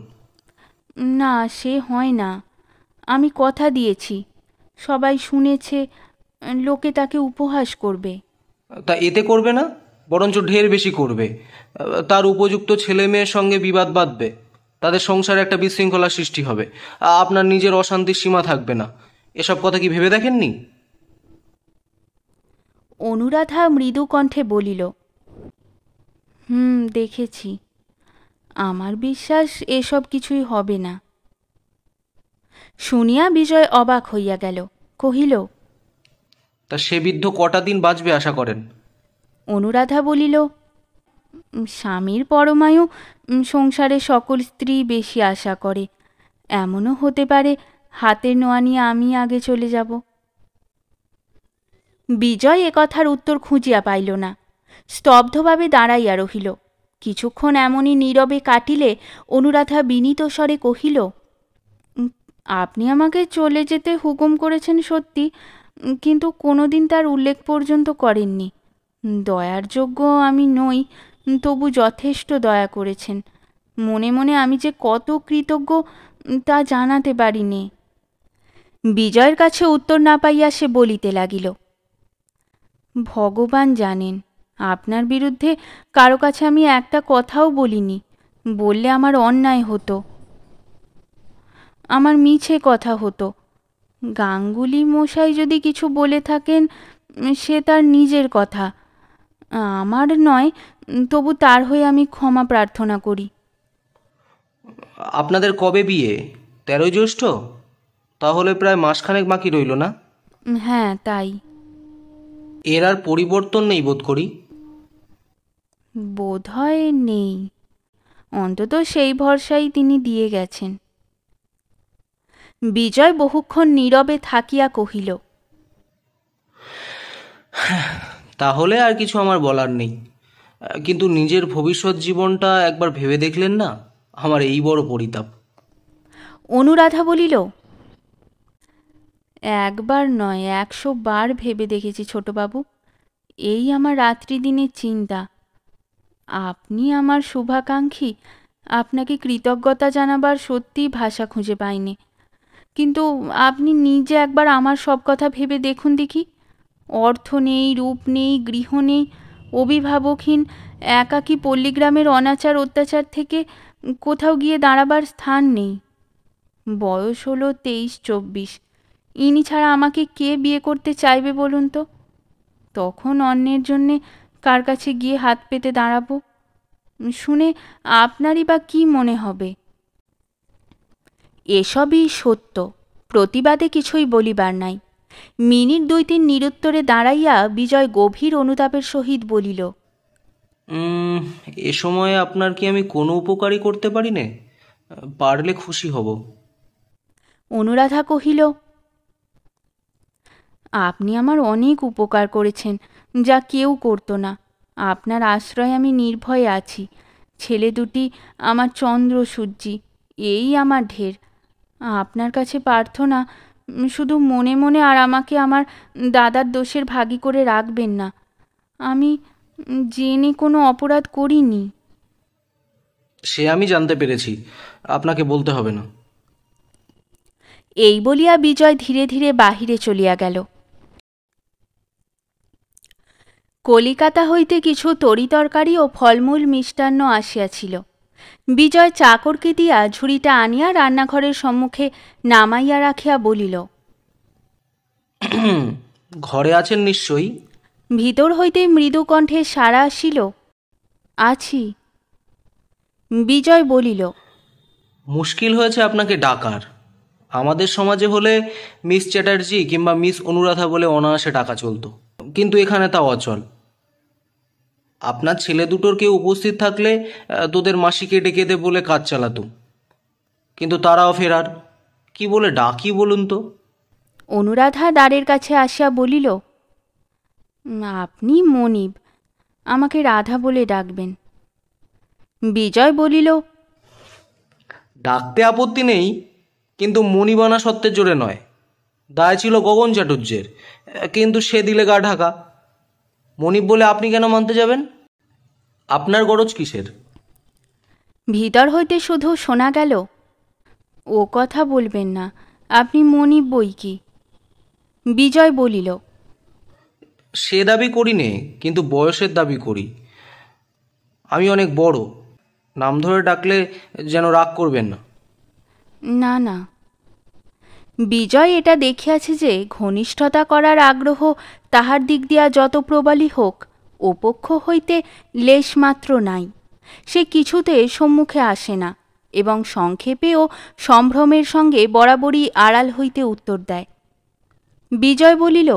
না, সে হয় না। আমি কথা দিয়েছি, সবাই শুনেছে, লোকে তাকে উপহাস করবে। তা এতে করবে না, বরঞ্চ ঢের বেশি করবে। তার উপযুক্ত ছেলে মেয়ের সঙ্গে বিবাদ বাঁধবে, তাদের সংসারে একটা বিশৃঙ্খলা সৃষ্টি হবে, আপনার নিজের অশান্তির সীমা থাকবে না। এসব কথা কি ভেবে দেখেননি? অনুরাধা মৃদু কণ্ঠে বলিল, দেখেছি। আমার বিশ্বাস এসব কিছুই হবে না। শুনিয়া বিজয় অবাক হইয়া গেল, কহিল, তা সে বৃদ্ধ কটা দিন বাঁচবে আশা করেন? অনুরাধা বলিল, স্বামীর পরমায়ু সংসারে সকল স্ত্রী বেশি আশা করে। এমনও হতে পারে হাতের নোয়া নিয়ে আমি আগে চলে যাব। বিজয় কথার উত্তর খুঁজিয়া পাইল না, স্তব্ধভাবে দাঁড়াইয়া রহিল। কিছুক্ষণ এমনই নীরবে কাটিলে অনুরাধা বিনীত স্বরে কহিল, আপনি আমাকে চলে যেতে হুকুম করেছেন সত্যি, কিন্তু কোনোদিন তার উল্লেখ পর্যন্ত করেননি। দয়ার যোগ্য আমি নই, তবু যথেষ্ট দয়া করেছেন। মনে মনে আমি যে কত কৃতজ্ঞ তা জানাতে পারিনি। বিজয়ের কাছে উত্তর না পাইয়া সে বলিতে লাগিল, ভগবান জানেন, আপনার বিরুদ্ধে কারো কাছে আমি একটা কথাও বলিনি। বললে আমার অন্যায় হতো, আমার মিছে কথা হতো। গাঙ্গুলি মশাই যদি কিছু বলে থাকেন সে তার নিজের কথা, আমার নয়। তবু তার হয়ে আমি ক্ষমা প্রার্থনা করি। আপনাদের কবে বিয়ে? 13ই জ্যৈষ্ঠ? তাহলে প্রায় মাসখানেক বাকি রইল না? হ্যাঁ, তাই। এর আর পরিবর্তন নেই বোধ করি। বোধ হয় নেই, অন্তত সেই ভরসাই তিনি দিয়ে গেছেন। বিজয় বহুক্ষণ নীরবে থাকিয়া কহিল, তাহলে আর কিছু আমার বলার নেই, কিন্তু নিজের ভবিষ্যৎ জীবনটা একবার ভেবে দেখলেন না? আমার এই বড় পরিতাপ। অনুরাধা বলিল, একবার নয় 100 বার ভেবে দেখেছি ছোটবাবু। এই আমার রাত্রি দিনের চিন্তা। আপনি আমার শুভাকাঙ্ক্ষী, আপনাকে কৃতজ্ঞতা জানাবার সত্যিই ভাষা খুঁজে পাইনি। কিন্তু আপনি নিজে একবার আমার সব কথা ভেবে দেখুন দেখি। অর্থ নেই, রূপ নেই, গৃহ নেই, অভিভাবকহীন একাকী পল্লীগ্রামের অনাচার অত্যাচার থেকে কোথাও গিয়ে দাঁড়াবার স্থান নেই। বয়স হলো 23-24। ইনি ছাড়া আমাকে কে বিয়ে করতে চাইবে বলুন তো? তখন অন্যের জন্যে কার কাছে গিয়ে হাত পেতে দাঁড়াবো? শুনে আপনারই বা কি মনে হবে? এসবই সত্য, প্রতিবাদে কিছুই বলিবার নাই। মিনিট 2-3 নিরুত্তরে দাঁড়াইয়া বিজয় গভীর অনুতাপের সহিত বলিল, এ সময়ে আপনার কি আমি কোনো উপকারই করতে পারি নে? পারলে খুশি হব। অনুরাধা কহিল, আপনি আমার অনেক উপকার করেছেন, যা কেউ করত না। আপনার আশ্রয়ে আমি নির্ভয়ে আছি। ছেলে দুটি আমার চন্দ্রসূর্যি, এই আমার ঢের। আপনার কাছে প্রার্থনা, শুধু মনে মনে আর আমাকে আমার দাদার দোষের ভাগী করে রাখবেন না। আমি জেনে কোনো অপরাধ করিনি। সে আমি জানতে পেরেছি, আপনাকে বলতে হবে না। এই বলিয়া বিজয় ধীরে ধীরে বাহিরে চলিয়া গেল। কলিকাতা হইতে কিছু তরিতরকারি ও ফলমূল মিষ্টান্ন আসিয়াছিল। বিজয় চাকরকে দিয়া ঝুড়িটা আনিয়া রান্নাঘরের সম্মুখে নামাইয়া রাখিয়া বলিল, ঘরে আছেন নিশ্চয়ই? ভিতর হইতে মৃদু কণ্ঠে সাড়া আসিল, আছি। বিজয় বলিল, মুশকিল হয়েছে আপনাকে ডাকার। আমাদের সমাজে হলে মিস চ্যাটার্জি কিংবা মিস অনুরাধা বলে অনায়াসে ডাকা চলতো, কিন্তু এখানে তা অচল। আপনার ছেলে দুটোর কেউ উপস্থিত থাকলে তোদের মাসিকে ডেকে দে বলে কাজ চালাতুম, কিন্তু তারাও ফেরার। কি বলে ডাকি বলুন তো? অনুরাধা দ্বারের কাছে আসিয়া বলিল, আপনি মনিব, আমাকে রাধা বলে ডাকবেন। বিজয় বলিল, ডাকতে আপত্তি নেই, কিন্তু মণিবানা সত্ত্বের জোরে নয়। দায় ছিল গগন চাটুর্যের, কিন্তু সে দিলে গা ঢাকা। মনিব বলে আপনি কেন মানতে যাবেন? আপনার গরজ কিসের? ভিতর হইতে শুধু শোনা গেল, ও কথা বলবেন না, আপনি মনিব বই কি। বিজয় বলিল, সে দাবি করি নে, কিন্তু বয়সের দাবি করি। আমি অনেক বড়, নাম ধরে ডাকলে যেন রাগ করবেন না। না না। বিজয় এটা দেখিয়াছে যে ঘনিষ্ঠতা করার আগ্রহ তাহার দিক দিয়া যত প্রবলই হোক, ওপক্ষ হইতে লেশমাত্র নাই। সে কিছুতে সম্মুখে আসে না এবং সংক্ষেপে ও সম্ভ্রমের সঙ্গে বরাবরই আড়াল হইতে উত্তর দেয়। বিজয় বলিল,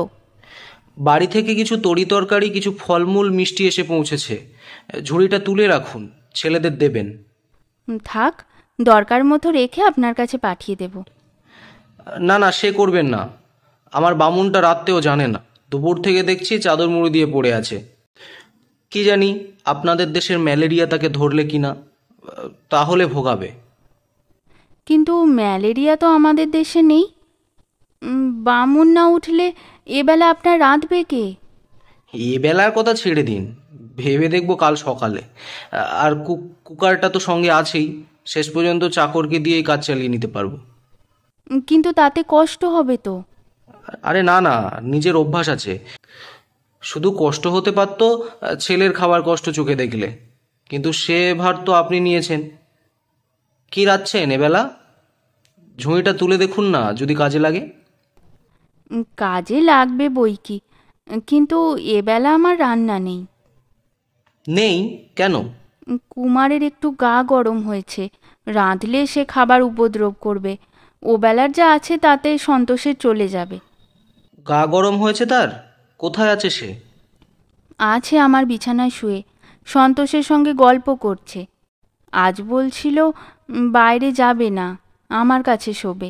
বাড়ি থেকে কিছু তরি তরকারি, কিছু ফলমূল, মিষ্টি এসে পৌঁছেছে। ঝুড়িটা তুলে রাখুন, ছেলেদের দেবেন। থাক, দরকার মতো রেখে আপনার কাছে পাঠিয়ে দেব। না না, সে করবেন না। আমার বামুনটা রাত্রেও জানে না, দুপুর থেকে দেখছি চাদর মুড়ি দিয়ে পড়ে আছে। কি জানি আপনাদের দেশের ম্যালেরিয়া তাকে ধরলে কিনা, তাহলে ভোগাবে। কিন্তু ম্যালেরিয়া তো আমাদের দেশে নেই। বামুন না উঠলে এবেলা আপনার রাঁধবে কে? এ বেলার কথা ছেড়ে দিন, ভেবে দেখব কাল সকালে। আর কুকারটা তো সঙ্গে আছেই, শেষ পর্যন্ত চাকরকে দিয়েই কাজ চালিয়ে নিতে পারবো। কিন্তু তাতে কষ্ট হবে তো। আরে না না, নিজের অভ্যাস আছে। শুধু কষ্ট হতে পারত ছেলের খাবার কষ্ট চোখে দেখলে, কিন্তু সে ভার তো আপনি নিয়েছেন। কি রাঁধছেন এবেলা? ঝুঁইটা তুলে দেখুন না, যদি কাজে লাগে। কাজে লাগবে বই কি, কিন্তু এবেলা আমার রান্না নেই। নেই কেন? কুমারের একটু গা গরম হয়েছে, রাঁধলে সে খাবার উপদ্রব করবে। ওবেলার যা আছে তাতে সন্তোষে চলে যাবে। গা গরম হয়েছে তার? কোথায় আছে সে? আছে আমার বিছানায় শুয়ে, সন্তোষের সঙ্গে গল্প করছে। আজ বলছিল বাইরে যাবে না, আমার কাছে শোবে।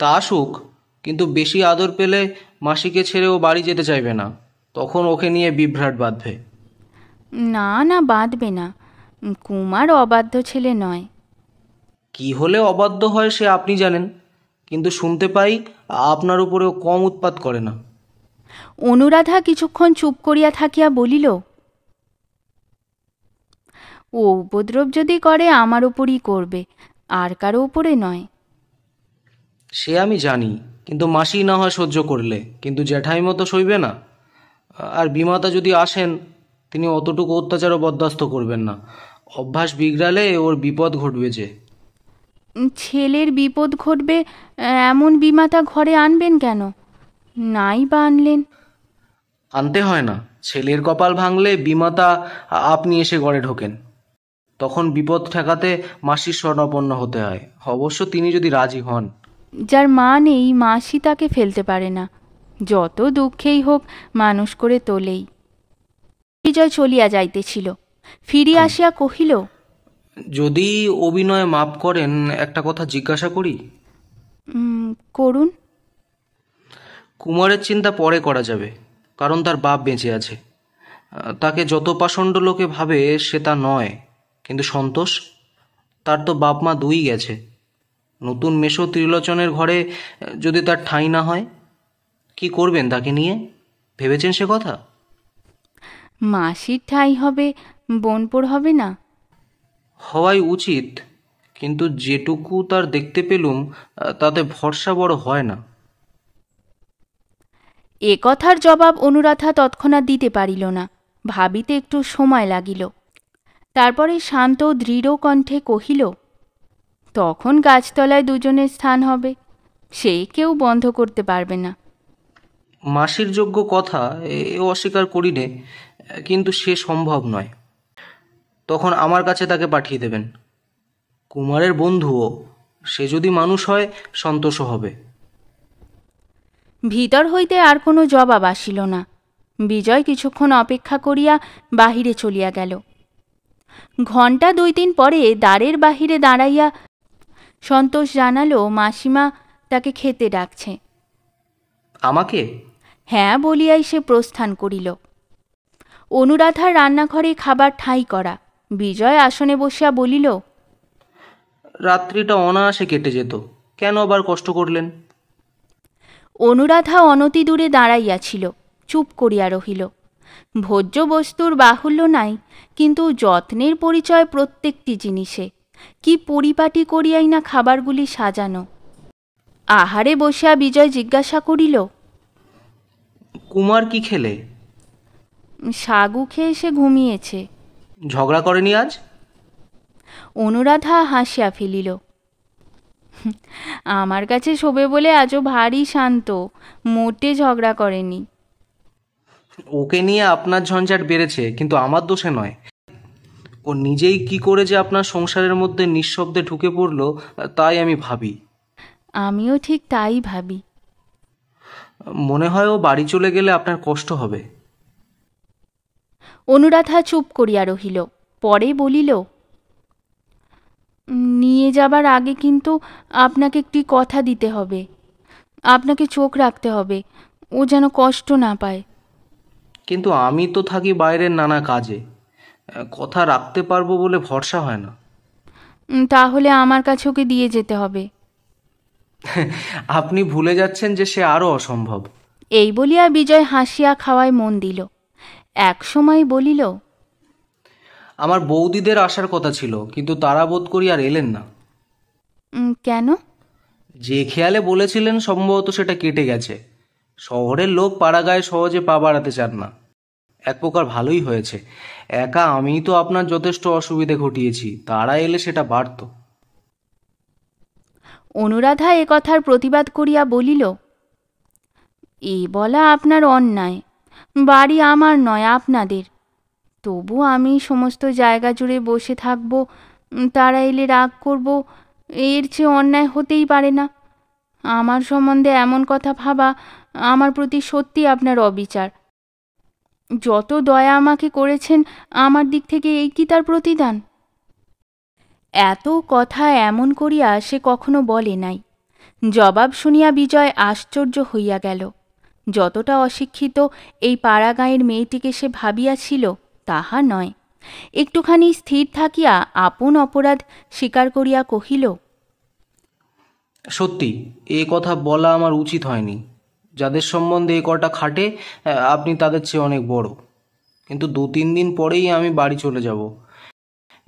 তা আসুক, কিন্তু বেশি আদর পেলে মাসিকে ছেড়ে ও বাড়ি যেতে চাইবে না, তখন ওকে নিয়ে বিভ্রাট বাঁধবে। না না, বাঁধবে না। কুমার অবাধ্য ছেলে নয়। কি হলে অবাধ্য হয় সে আপনি জানেন, কিন্তু শুনতে পাই আপনার উপরেও কম উৎপাত করে না। অনুরাধা কিছুক্ষণ চুপ করিয়া থাকিয়া বলিল, ও উপদ্রব যদি করে আমার উপরই করবে, আর কারো উপরে নয়। সে আমি জানি, কিন্তু মাসি না হয় সহ্য করলে, কিন্তু জ্যাঠাই মতো সইবে না। আর বিমাতা যদি আসেন, তিনি অতটুকু অত্যাচারও বরদাস্ত করবেন না। অভ্যাস বিগড়ালে ওর বিপদ ঘটবে যে। ছেলের বিপদ ঘটবে এমন বিমাতা ঘরে আনবেন কেন? নাই বা আনলেন? আনতে হয় না, ছেলের কপাল ভাঙলে বিমাতা আপনি এসে ঘরে ঢোকেন। তখন বিপদ ঠেকাতে মাসির শরণাপন্ন হতে হয়, অবশ্য তিনি যদি রাজি হন। যার মা নেই, মাসি তাকে ফেলতে পারে না, যত দুঃখেই হোক মানুষ করে তোলেই। বিজয় চলিয়া যাইতেছিল, ফিরিয়া আসিয়া কহিল, যদি অভিনয় মাপ করেন, একটা কথা জিজ্ঞাসা করি। করুন। কুমারের চিন্তা পরে করা যাবে, কারণ তার বাপ বেঁচে আছে। তাকে যত পাষণ্ড লোকে ভাবে সে তা নয়, কিন্তু সন্তোষ, তার তো বাপ মা দুই গেছে। নতুন মেশো ত্রিলোচনের ঘরে যদি তার ঠাঁই না হয়, কি করবেন তাকে নিয়ে? ভেবেছেন সে কথা? মাসির ঠাঁই হবে, বোনপোর হবে না? হওয়াই উচিত, কিন্তু যেটুকু তার দেখতে পেলুম তাতে ভরসা বড় হয় না। এ কথার জবাব অনুরাধা তৎক্ষণাৎ দিতে পারিল না, ভাবিতে একটু সময় লাগিল। তারপরে শান্ত দৃঢ় কণ্ঠে কহিল, তখন গাছতলায় দুজনের স্থান হবে, সে কেউ বন্ধ করতে পারবে না। মাসির যোগ্য কথা, এ অস্বীকার করি নে, কিন্তু সে সম্ভব নয়। তখন আমার কাছে তাকে পাঠিয়ে দেবেন। কুমারের বন্ধুও, সে যদি মানুষ হয় সন্তোষ হবে। ভিতর হইতে আর কোনো জবাব আসিল না। বিজয় কিছুক্ষণ অপেক্ষা করিয়া বাহিরে চলিয়া গেল। ঘণ্টা 2-3 পরে দ্বারের বাহিরে দাঁড়াইয়া সন্তোষ জানালো মাসিমা তাকে খেতে ডাকছে। আমাকে? হ্যাঁ বলিয়াই সে প্রস্থান করিল। অনুরাধার রান্নাঘরে খাবার ঠাঁই করা। বিজয় আসনে বসিয়া বলিল, রাত্রিটা অনায়াসে কেটে যেত, কেন আবার কষ্ট করলেন? অনুরাধা অনতি দূরে দাঁড়াইয়াছিল, চুপ করিয়া রহিল। ভোজ্য বস্তুর বাহুল্য নাই, কিন্তু যত্নের পরিচয় প্রত্যেকটি জিনিসে। কি পরিপাটি করিয়াই না খাবারগুলি সাজানো। আহারে বসিয়া বিজয় জিজ্ঞাসা করিল, কুমার কি খেলে? সাগু খেয়ে সে ঘুমিয়েছে। ঝগড়া করেনি আজ? অনুরাধা হাসিয়া ফেলিল। আমার কাছে শোবে বলে আজও ভারী শান্ত, মোটে ঝগড়া করেনি। ওকে নিয়ে আপনার ঝঞ্ঝাট বেড়েছে, কিন্তু আমার দোষে নয়। ও নিজেই কি করে যে আপনার সংসারের মধ্যে নিঃশব্দে ঢুকে পড়লো, তাই আমি ভাবি। আমিও ঠিক তাই ভাবি। মনে হয় ও বাড়ি চলে গেলে আপনার কষ্ট হবে। অনুরাধা চুপ করিয়া রহিল, পরে বলিল, নিয়ে যাবার আগে কিন্তু আপনাকে একটি কথা দিতে হবে। আপনাকে চোখ রাখতে হবে, ও যেন কষ্ট না পায়। কিন্তু আমি তো থাকি বাইরের নানা কাজে, কথা রাখতে পারবো বলে ভরসা হয় না। তাহলে আমার কাছে ওকে দিয়ে যেতে হবে। আপনি ভুলে যাচ্ছেন যে সে আরও অসম্ভব। এই বলিয়া বিজয় হাসিয়া খাওয়ায় মন দিল। এক সময় বলিল, আমার বৌদিদের আসার কথা ছিল, কিন্তু তারা বোধ করি আর এলেন না। কেন? যে খেয়ালে বলেছিলেন সম্ভবত সেটা কেটে গেছে। শহরের লোক পাড়াগায় সহজে পা বাড়াতে চান না। এক প্রকার ভালোই হয়েছে। একা আমিই তো আপনার যথেষ্ট অসুবিধে ঘটিয়েছি, তারা এলে সেটা বাড়ত। অনুরাধা এ কথার প্রতিবাদ করিয়া বলিল, এ বলা আপনার অন্যায়। বাড়ি আমার নয়, আপনাদের। তবু আমি সমস্ত জায়গা জুড়ে বসে থাকব, তারা এলে রাগ করব, এর চেয়ে অন্যায় হতেই পারে না। আমার সম্বন্ধে এমন কথা ভাবা আমার প্রতি সত্যি আপনার অবিচার। যত দয়া আমাকে করেছেন, আমার দিক থেকে এই কি তার প্রতিদান? এত কথা এমন করিয়া সে কখনো বলে নাই। জবাব শুনিয়া বিজয় আশ্চর্য হইয়া গেল। যতটা অশিক্ষিত এই পাড়াগাঁয়ের মেয়েটিকে সে ভাবিয়াছিল তাহা নয়। একটুখানি স্থির থাকিয়া আপন অপরাধ স্বীকার করিয়া কহিল, সত্যি এ কথা বলা আমার উচিত হয়নি। যাদের সম্বন্ধে এ কটা খাটে আপনি তাদের চেয়ে অনেক বড়। কিন্তু 2-3 দিন পরেই আমি বাড়ি চলে যাব।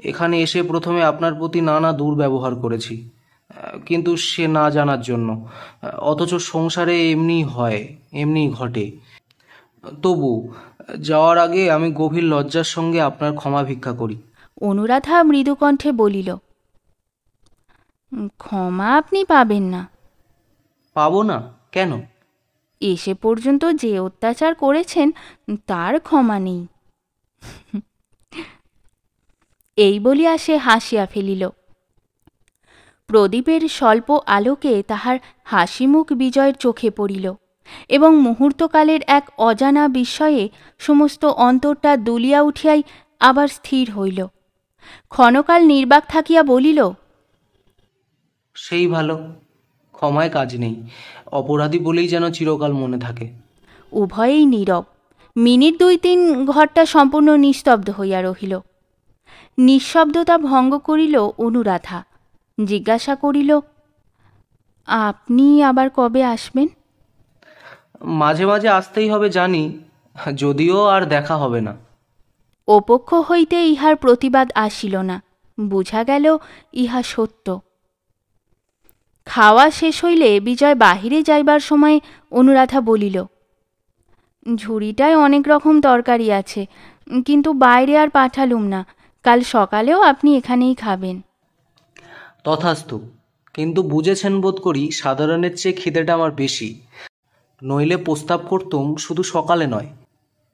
এখানে এসে প্রথমে আপনার প্রতি নানা দুর্ব্যবহার করেছি, কিন্তু সে না জানার জন্য। অথচ সংসারে এমনিই হয়, এমনিই ঘটে। তবু যাওয়ার আগে আমি গভীর লজ্জার সঙ্গে আপনার ক্ষমা ভিক্ষা করি। অনুরাধা মৃদুকণ্ঠে বলিল, ক্ষমা আপনি পাবেন না। পাবো না কেন? এসে পর্যন্ত যে অত্যাচার করেছেন তার ক্ষমা নেই। এই বলিয়া সে হাসিয়া ফেলিল। প্রদীপের স্বল্প আলোকে তাহার হাসিমুখ বিজয়ের চোখে পড়িল এবং মুহূর্তকালের এক অজানা বিস্ময়ে সমস্ত অন্তরটা দুলিয়া উঠিয়াই আবার স্থির হইল। ক্ষণকাল নির্বাক থাকিয়া বলিল, সেই ভালো, ক্ষমায় কাজ নেই। অপরাধী বলেই যেন চিরকাল মনে থাকে। উভয়েই নীরব। মিনিট 2-3 ঘরটা সম্পূর্ণ নিস্তব্ধ হইয়া রহিল। নিঃশব্দতা ভঙ্গ করিল অনুরাধা। জিজ্ঞাসা করিল, আপনি আবার কবে আসবেন? মাঝে মাঝে আসতেই হবে জানি, যদিও আর দেখা হবে না। ওপক্ষ হইতে ইহার প্রতিবাদ আসিল না। বুঝা গেল ইহা সত্য। খাওয়া শেষ হইলে বিজয় বাহিরে যাইবার সময় অনুরাধা বলিল, ঝুড়িটায় অনেক রকম তরকারি আছে, কিন্তু বাইরে আর পাঠালুম না। কাল সকালেও আপনি এখানেই খাবেন। তথাস্তু, কিন্তু বুঝেছেন বোধ করি সাধারণের চেয়ে খিদেটা আমার বেশি। নইলে প্রস্তাব করতুম শুধু সকালে নয়,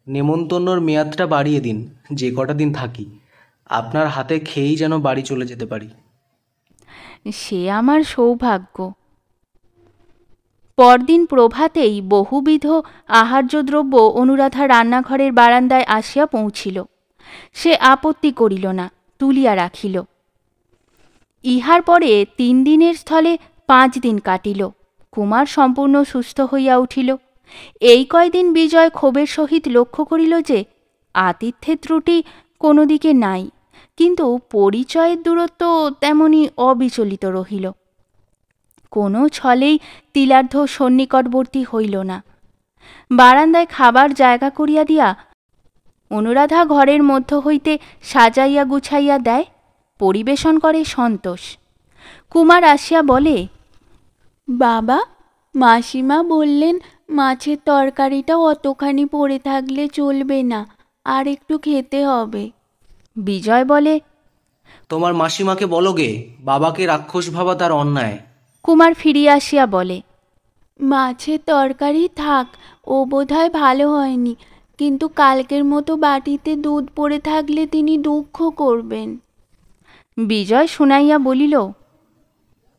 নেমন্তন্নর মেয়াদটা বাড়িয়ে দিন, যে কটা দিন থাকি। আপনার হাতে খেয়েই যেন বাড়ি চলে যেতে পারি। সে আমার সৌভাগ্য। পরদিন প্রভাতেই বহুবিধ আহার্যদ্রব্য অনুরাধা রান্নাঘরের বারান্দায় আসিয়া পৌঁছিল। সে আপত্তি করিল না, তুলিয়া রাখিল। ইহার পরে 3 দিনের স্থলে 5 দিন কাটিল। কুমার সম্পূর্ণ সুস্থ হইয়া উঠিল। এই কয়দিন বিজয় ক্ষোভের সহিত লক্ষ্য করিল যে আতিথ্যের ত্রুটি কোনো দিকে নাই, কিন্তু পরিচয়ের দূরত্ব তেমনি অবিচলিত রহিল। কোনো ছলেই তিলার্ধ সন্নিকটবর্তী হইল না। বারান্দায় খাবার জায়গা করিয়া দিয়া অনুরাধা ঘরের মধ্য হইতে সাজাইয়া গুছাইয়া দেয়, পরিবেশন করে সন্তোষ। কুমার আসিয়া বলে, বাবা, মাসিমা বললেন মাছের তরকারিটা অতখানি পড়ে থাকলে চলবে না, আর একটু খেতে হবে। বিজয় বলে, তোমার মাসিমাকে বলো গে, বাবাকে রাক্ষস ভাবা তার অন্যায়। কুমার ফিরিয়া আসিয়া বলে, মাছের তরকারি থাক, ও বোধহয় ভালো হয়নি, কিন্তু কালকের মতো বাটিতে দুধ পড়ে থাকলে তিনি দুঃখ করবেন। বিজয় শুনাইয়া বলিল,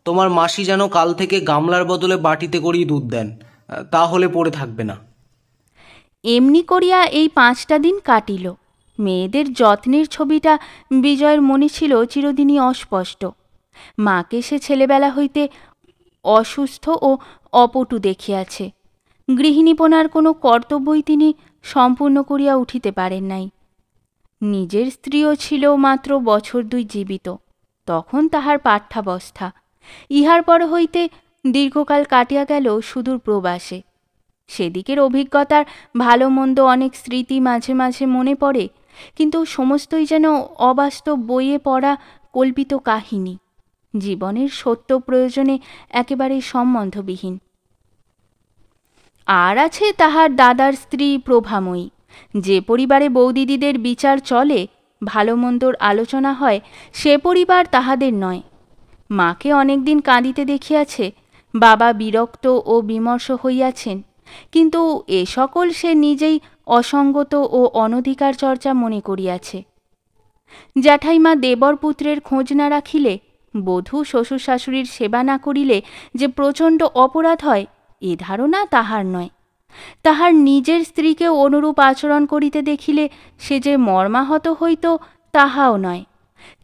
তোমার মাসি যেন কাল থেকে গামলার বদলে বাটিতে করেই দুধ দেন, তাহলে পড়ে থাকবে না। এমনি করিয়া এই 5টা দিন কাটিল। মেয়েদের যত্নের ছবিটা বিজয়ের মনে ছিল চিরদিনই অস্পষ্ট। মাকে সে ছেলেবেলা হইতে অসুস্থ ও অপটু দেখিয়াছে। গৃহিণীপনার কোনো কর্তব্যই তিনি সম্পূর্ণ করিয়া উঠিতে পারেন নাই। নিজের স্ত্রীও ছিল মাত্র বছর 2 জীবিত, তখন তাহার পাঠ্যাবস্থা। ইহার পর হইতে দীর্ঘকাল কাটিয়া গেল সুদূর প্রবাসে। সেদিকের অভিজ্ঞতার ভালো মন্দ অনেক স্মৃতি মাঝে মাঝে মনে পড়ে, কিন্তু সমস্তই যেন অবাস্তব বইয়ে পড়া কল্পিত কাহিনী, জীবনের সত্য প্রয়োজনে একেবারে সম্বন্ধবিহীন। আর আছে তাহার দাদার স্ত্রী প্রভাময়ী। যে পরিবারে বৌদিদিদের বিচার চলে, ভালো মন্দর আলোচনা হয়, সে পরিবার তাহাদের নয়। মাকে অনেকদিন কাঁদিতে দেখিয়াছে, বাবা বিরক্ত ও বিমর্ষ হইয়াছেন, কিন্তু এ সকল সে নিজেই অসঙ্গত ও অনধিকার চর্চা মনে করিয়াছে। জ্যাঠাইমা দেবর পুত্রের খোঁজ না রাখিলে, বধূ শ্বশুর শাশুড়ির সেবা না করিলে যে প্রচণ্ড অপরাধ হয়, এ ধারণা তাহার নয়। তাহার নিজের স্ত্রীকে অনুরূপ আচরণ করিতে দেখিলে সে যে মর্মাহত হইত, তাহাও নয়।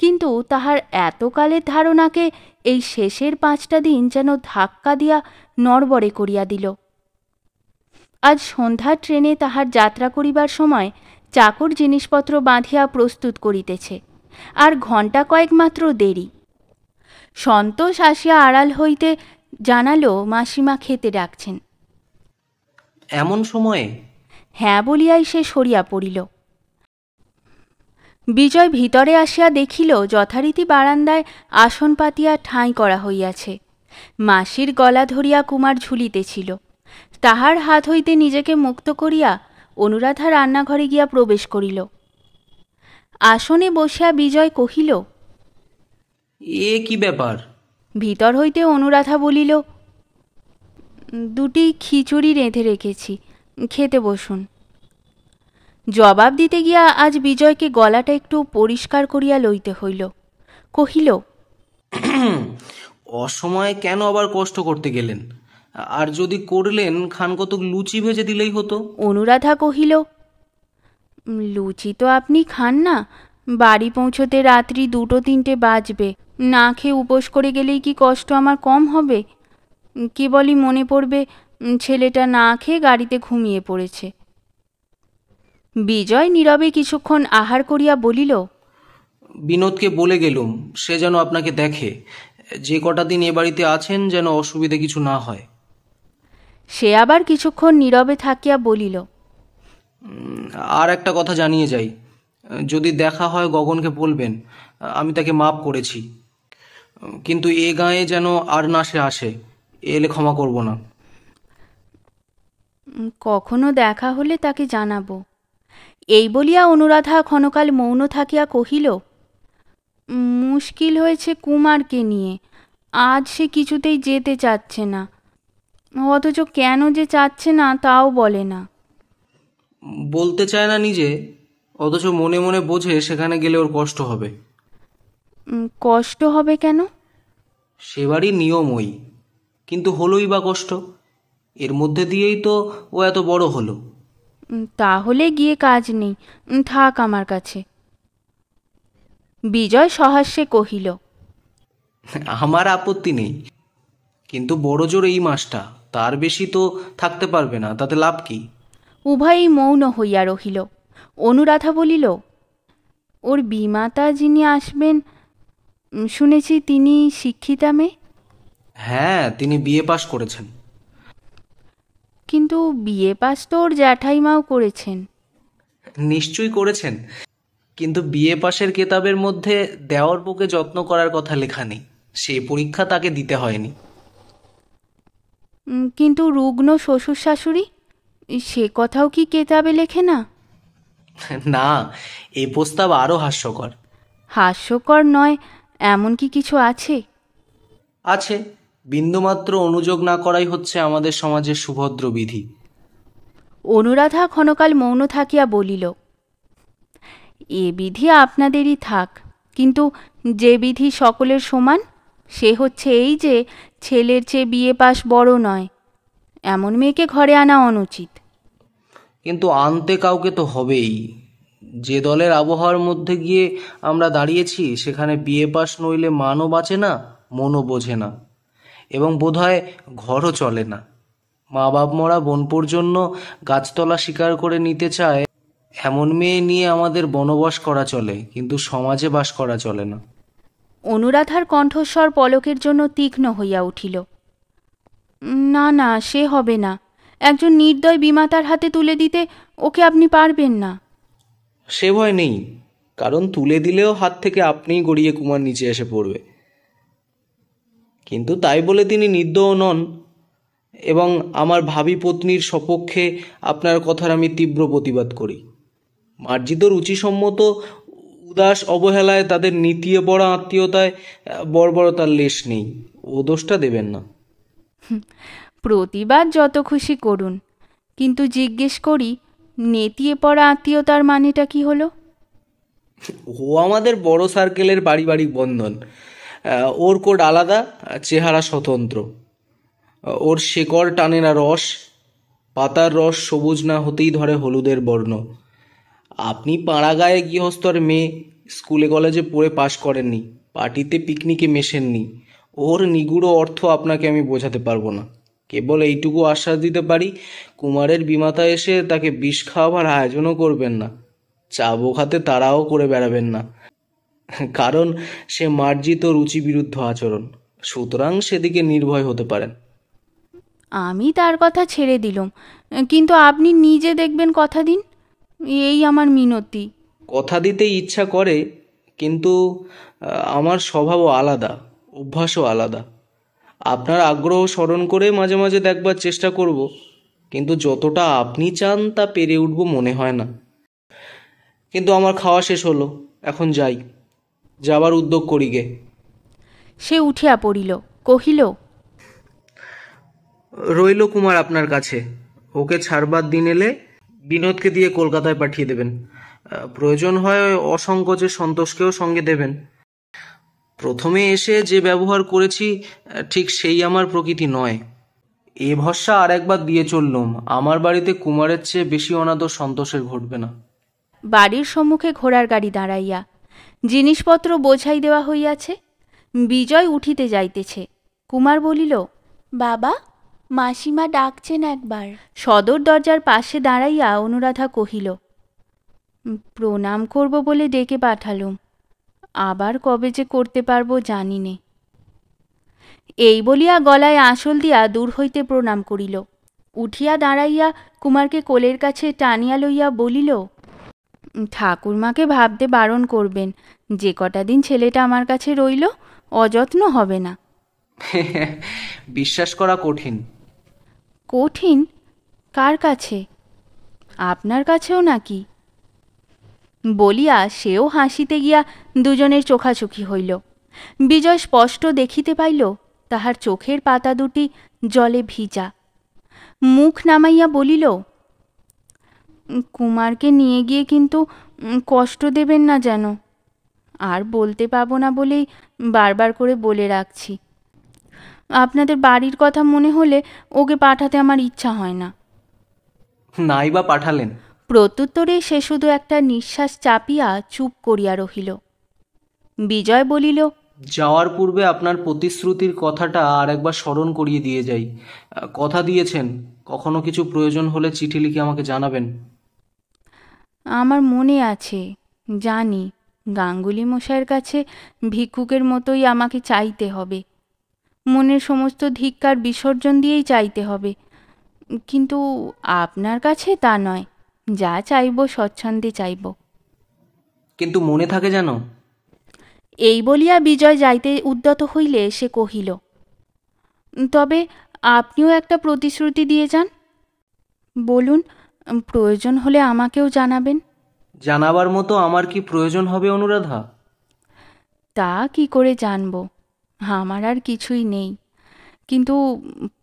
কিন্তু তাহার এতকালের ধারণাকে এই শেষের 5টা দিন যেন ধাক্কা দিয়া নড়বড়ে করিয়া দিল। আজ সন্ধ্যার ট্রেনে তাহার যাত্রা করিবার সময় চাকর জিনিসপত্র বাঁধিয়া প্রস্তুত করিতেছে, আর ঘণ্টা কয়েক মাত্র দেরি। সন্তোষ আসিয়া আড়াল হইতে জানালো মাসিমা খেতে ডাকছেন। এমন সময়ে? হ্যাঁ বলিয়াই সে সরিয়া পড়িল। বিজয় ভিতরে আসিয়া দেখিল যথারীতি বারান্দায় আসন পাতিয়া ঠাঁই করা হইয়াছে। মাসির গলা ধরিয়া কুমার ঝুলিতেছিল। তাহার হাত হইতে নিজেকে মুক্ত করিয়া অনুরাধা রান্নাঘরে গিয়া প্রবেশ করিল। আসনে বসিয়া বিজয় কহিল, এ কি ব্যাপার? ভিতর হইতে অনুরাধা বলিল, 2টি খিচুড়ি রেঁধে রেখেছি, খেতে বসুন। জবাব দিতে গিয়া আজ বিজয়কে গলাটা একটু পরিষ্কার করিয়া লইতে হইল। কহিল, অসময়ে কেন আবার কষ্ট করতে গেলেন? আর যদি করলেন, খান কতক লুচি ভেজে দিলেই হতো। অনুরাধা কহিল, লুচি তো আপনি খান না, বাড়ি পৌঁছতে রাত্রি 2-3 বাজবে, না খেয়ে উপোস করে গেলেই কি কষ্ট আমার কম হবে? কেবলই মনে পড়বে ছেলেটা না খেয়ে গাড়িতে ঘুমিয়ে পড়েছে। বিজয় নীরবে কিছুক্ষণ আহার করিয়া বলিল, বিনোদকে বলে গেলুম সে যেন আপনাকে দেখে, যে কটা দিন এ বাড়িতে আছেন যেন অসুবিধে কিছু না হয়। সে আবার কিছুক্ষণ নীরবে থাকিয়া বলিল, আর একটা কথা জানিয়ে যাই, যদি দেখা হয় গগনকে বলবেন আমি তাকে মাপ করেছি, কিন্তু এ গাঁয়ে যেন আর না সে আসে, এলে ক্ষমা করব না। কখনো দেখা হলে তাকে জানাবো। এই বলিয়া অনুরাধা ক্ষণকাল মৌন থাকিয়া কহিল, মুশকিল হয়েছে কুমারকে নিয়ে, আজ সে কিছুতেই যেতে চাচ্ছে না, অথচ কেন যে চাচ্ছে না তাও বলে না। বলতে চায় না নিজে, অথচ মনে মনে বোঝে সেখানে গেলে ওর কষ্ট হবে। কষ্ট হবে কেন? সে বাড়ির নিয়মই, কিন্তু হলোই বা কষ্ট, এর মধ্যে দিয়েই তো ও এত বড় হলো। তাহলে গিয়ে কাজ নেই, থাক আমার কাছে। বিজয় সহাস্যে কহিল, আমার আপত্তি নেই, কিন্তু বড় জোর এই মাসটা, তার বেশি তো থাকতে পারবে না, তাতে লাভ কি? উভয়েই মৌন হইয়া রহিল। অনুরাধা বলিল, ওর বিমাতা যিনি আসবেন, শুনেছি তিনি শিক্ষিতা মেয়ে। হ্যাঁ, তিনি বিএ পাশ করেছেন। কিন্তু বিএ পাস তো ওর জ্যাঠাইমাও করেছেন। নিশ্চয়ই করেছেন, কিন্তু বিএ পাশের কেতাবের মধ্যে দেওয়ার বুকে যত্ন করার কথা লেখা নেই, সেই পরীক্ষা তাকে দিতে হয়নি। কিন্তু রুগ্ন শ্বশুর শাশুড়ি, সে কথাও কি কেতাবে লেখে না? না, এই প্রস্তাব আরও হাস্যকর। হাস্যকর নয় এমন কি কিছু আছে? আছে, বিন্দুমাত্র অনুযোগ না করাই হচ্ছে আমাদের সমাজের সুভদ্র বিধি। অনুরাধা ক্ষণকাল মৌন থাকিয়া বলিল, এ বিধি আপনাদেরই থাক, কিন্তু যে বিধি সকলের সমান সে হচ্ছে এই যে ছেলের চেয়ে বিয়ে পাশ বড় নয়, এমন মেয়েকে ঘরে আনা অনুচিত। কিন্তু আনতে কাউকে তো হবেই। যে দলের আবহাওয়ার মধ্যে গিয়ে আমরা দাঁড়িয়েছি সেখানে বিয়ে পাশ নইলে মানও বাঁচে না, মনও বোঝে না, এবং বোধহয় ঘরও চলে না। মা বাপ মরা বোনপোর জন্য গাছতলা শিকার করে নিতে চায় এমন মেয়ে নিয়ে আমাদের বনবাস করা চলে, কিন্তু সমাজে বাস করা চলে না। অনুরাধার কণ্ঠস্বর পলকের জন্য তীক্ষ্ণ হইয়া উঠিল। না না, সে হবে না। একজন নির্দয় বিমাতার হাতে তুলে দিতে ওকে আপনি পারবেন না। সে ভয় নেই, কারণ তুলে দিলেও হাত থেকে আপনিই গড়িয়ে কুমার নিচে এসে পড়বে। কিন্তু তাই বলে তিনি নির্দয় নন, এবং আমার ভাবী পত্নীর সপক্ষে আপনার কথার আমি তীব্র প্রতিবাদ করি। মার্জিত রুচিসম্মত উদাস অবহেলায় তাদের নীতিয়ে পড়া আত্মীয়তায় বর্বরতার লেশ নেই, ও দোষটা দেবেন না। প্রতিবাদ যত খুশি করুন, কিন্তু জিজ্ঞেস করি, নেতিয়ে পড়া আত্মীয়তার মানেটা কি হলো? ও আমাদের বড় সার্কেলের পারিবারিক বন্ধন। ওর কোড আলাদা, চেহারা স্বতন্ত্র। ওর শেকড় টানে না রস, পাতার রস সবুজ না হতেই ধরে হলুদের বর্ণ। আপনি পাড়াগাঁয়ে গৃহস্থর মেয়ে, স্কুলে কলেজে পড়ে পাশ করেননি, পার্টিতে পিকনিকে মেশেননি। ওর নিগুড় অর্থ আপনাকে আমি বোঝাতে পারবো না। কেবল এইটুকু আশ্বাস দিতে পারি, কুমারের বিমাতা এসে তাকে বিষ খাওয়াবার আয়োজনও করবেন না, চাবুক হাতে তাড়াও করে বেড়াবেন না, কারণ সে মার্জিত রুচি বিরুদ্ধ আচরণ। সুতরাং সেদিকে নির্ভয় হতে পারেন। আমি তার কথা ছেড়ে দিলুম, কিন্তু আপনি নিজে দেখবেন, কথা দিন, এই আমার মিনতি। কথা দিতে ইচ্ছা করে, কিন্তু আমার স্বভাবও আলাদা, অভ্যাসও আলাদা। আপনার আগ্রহ স্মরণ করে মাঝে মাঝে দেখবার চেষ্টা করব, কিন্তু যতটা আপনি চান তা পেরে উঠব মনে হয় না। কিন্তু আমার খাওয়া শেষ হলো, এখন যাই, যাবার উদ্যোগ করি গে। সে উঠিয়া পড়িল, কহিল, রইল কুমার আপনার কাছে। ওকে ছাড়বার দিন এলে বিনোদকে দিয়ে কলকাতায় পাঠিয়ে দেবেন। প্রয়োজন হয় অসংকোচে সন্তোষকেও সঙ্গে দেবেন। প্রথমে এসে যে ব্যবহার করেছি ঠিক সেই আমার প্রকৃতি নয়। এ ভরসা আর একবার দিয়ে চললুম, আমার বাড়িতে কুমারের চেয়ে বেশি অনাদর সন্তোষের ঘটবে না। বাড়ির সম্মুখে ঘোড়ার গাড়ি দাঁড়াইয়া জিনিসপত্র বোঝাই দেওয়া হইয়াছে। বিজয় উঠিতে যাইতেছে। কুমার বলিল, বাবা, মাসিমা ডাকছেন একবার। সদর দরজার পাশে দাঁড়াইয়া অনুরাধা কহিল, প্রণাম করব বলে ডেকে পাঠালুম, আবার কবে যে করতে পারবো জানি নে। এই বলিয়া গলায় আঁচল দিয়া দূর হইতে প্রণাম করিল। উঠিয়া দাঁড়াইয়া কুমারকে কোলের কাছে টানিয়া লইয়া বলিল, ঠাকুরমাকে ভাবতে বারণ করবেন, যে কটা দিন ছেলেটা আমার কাছে রইল অযত্ন হবে না। বিশ্বাস করা কঠিন। কঠিন? কার কাছে? আপনার কাছেও নাকি? বলিয়া সেও হাসিতে গিয়া দুজনের চোখাচোখি হইল। বিজয় স্পষ্ট দেখিতে পাইল তাহার চোখের পাতা দুটি জলে ভিজা। মুখ নামাইয়া বলিল, কুমারকে নিয়ে গিয়ে কিন্তু কষ্ট দেবেন না যেন। আর বলতে পাবো না বলেই বারবার করে বলে রাখছি। আপনাদের বাড়ির কথা মনে হলে ওকে পাঠাতে আমার ইচ্ছা হয় না। নাই বা পাঠালেন? প্রত্যুত্তরে সে শুধু একটা নিঃশ্বাস চাপিয়া চুপ করিয়া রহিল। বিজয় বলিল, যাওয়ার পূর্বে আপনার প্রতিশ্রুতির কথাটা আর একবার স্মরণ করিয়ে দিয়ে যাই। কথা দিয়েছেন, কখনো কিছু প্রয়োজন হলে চিঠি লিখে আমাকে জানাবেন। আমার মনে আছে, জানি, গাঙ্গুলি মশাইয়ের কাছে ভিক্ষুকের মতোই আমাকে চাইতে হবে। মনের সমস্ত ধিক্কার বিসর্জন দিয়েই চাইতে হবে, কিন্তু আপনার কাছে তা নয়। যা চাইব স্বচ্ছন্দে চাইব। কিন্তু মনে থাকে যেন। এই বলিয়া বিজয় যাইতে উদ্যত হইলে সে কহিল, তবে আপনিও একটা প্রতিশ্রুতি দিয়ে যান। বলুন, প্রয়োজন হলে আমাকেও জানাবেন। জানাবার মতো আমার কি প্রয়োজন হবে অনুরাধা? তা কি করে জানব, আমার আর কিছুই নেই, কিন্তু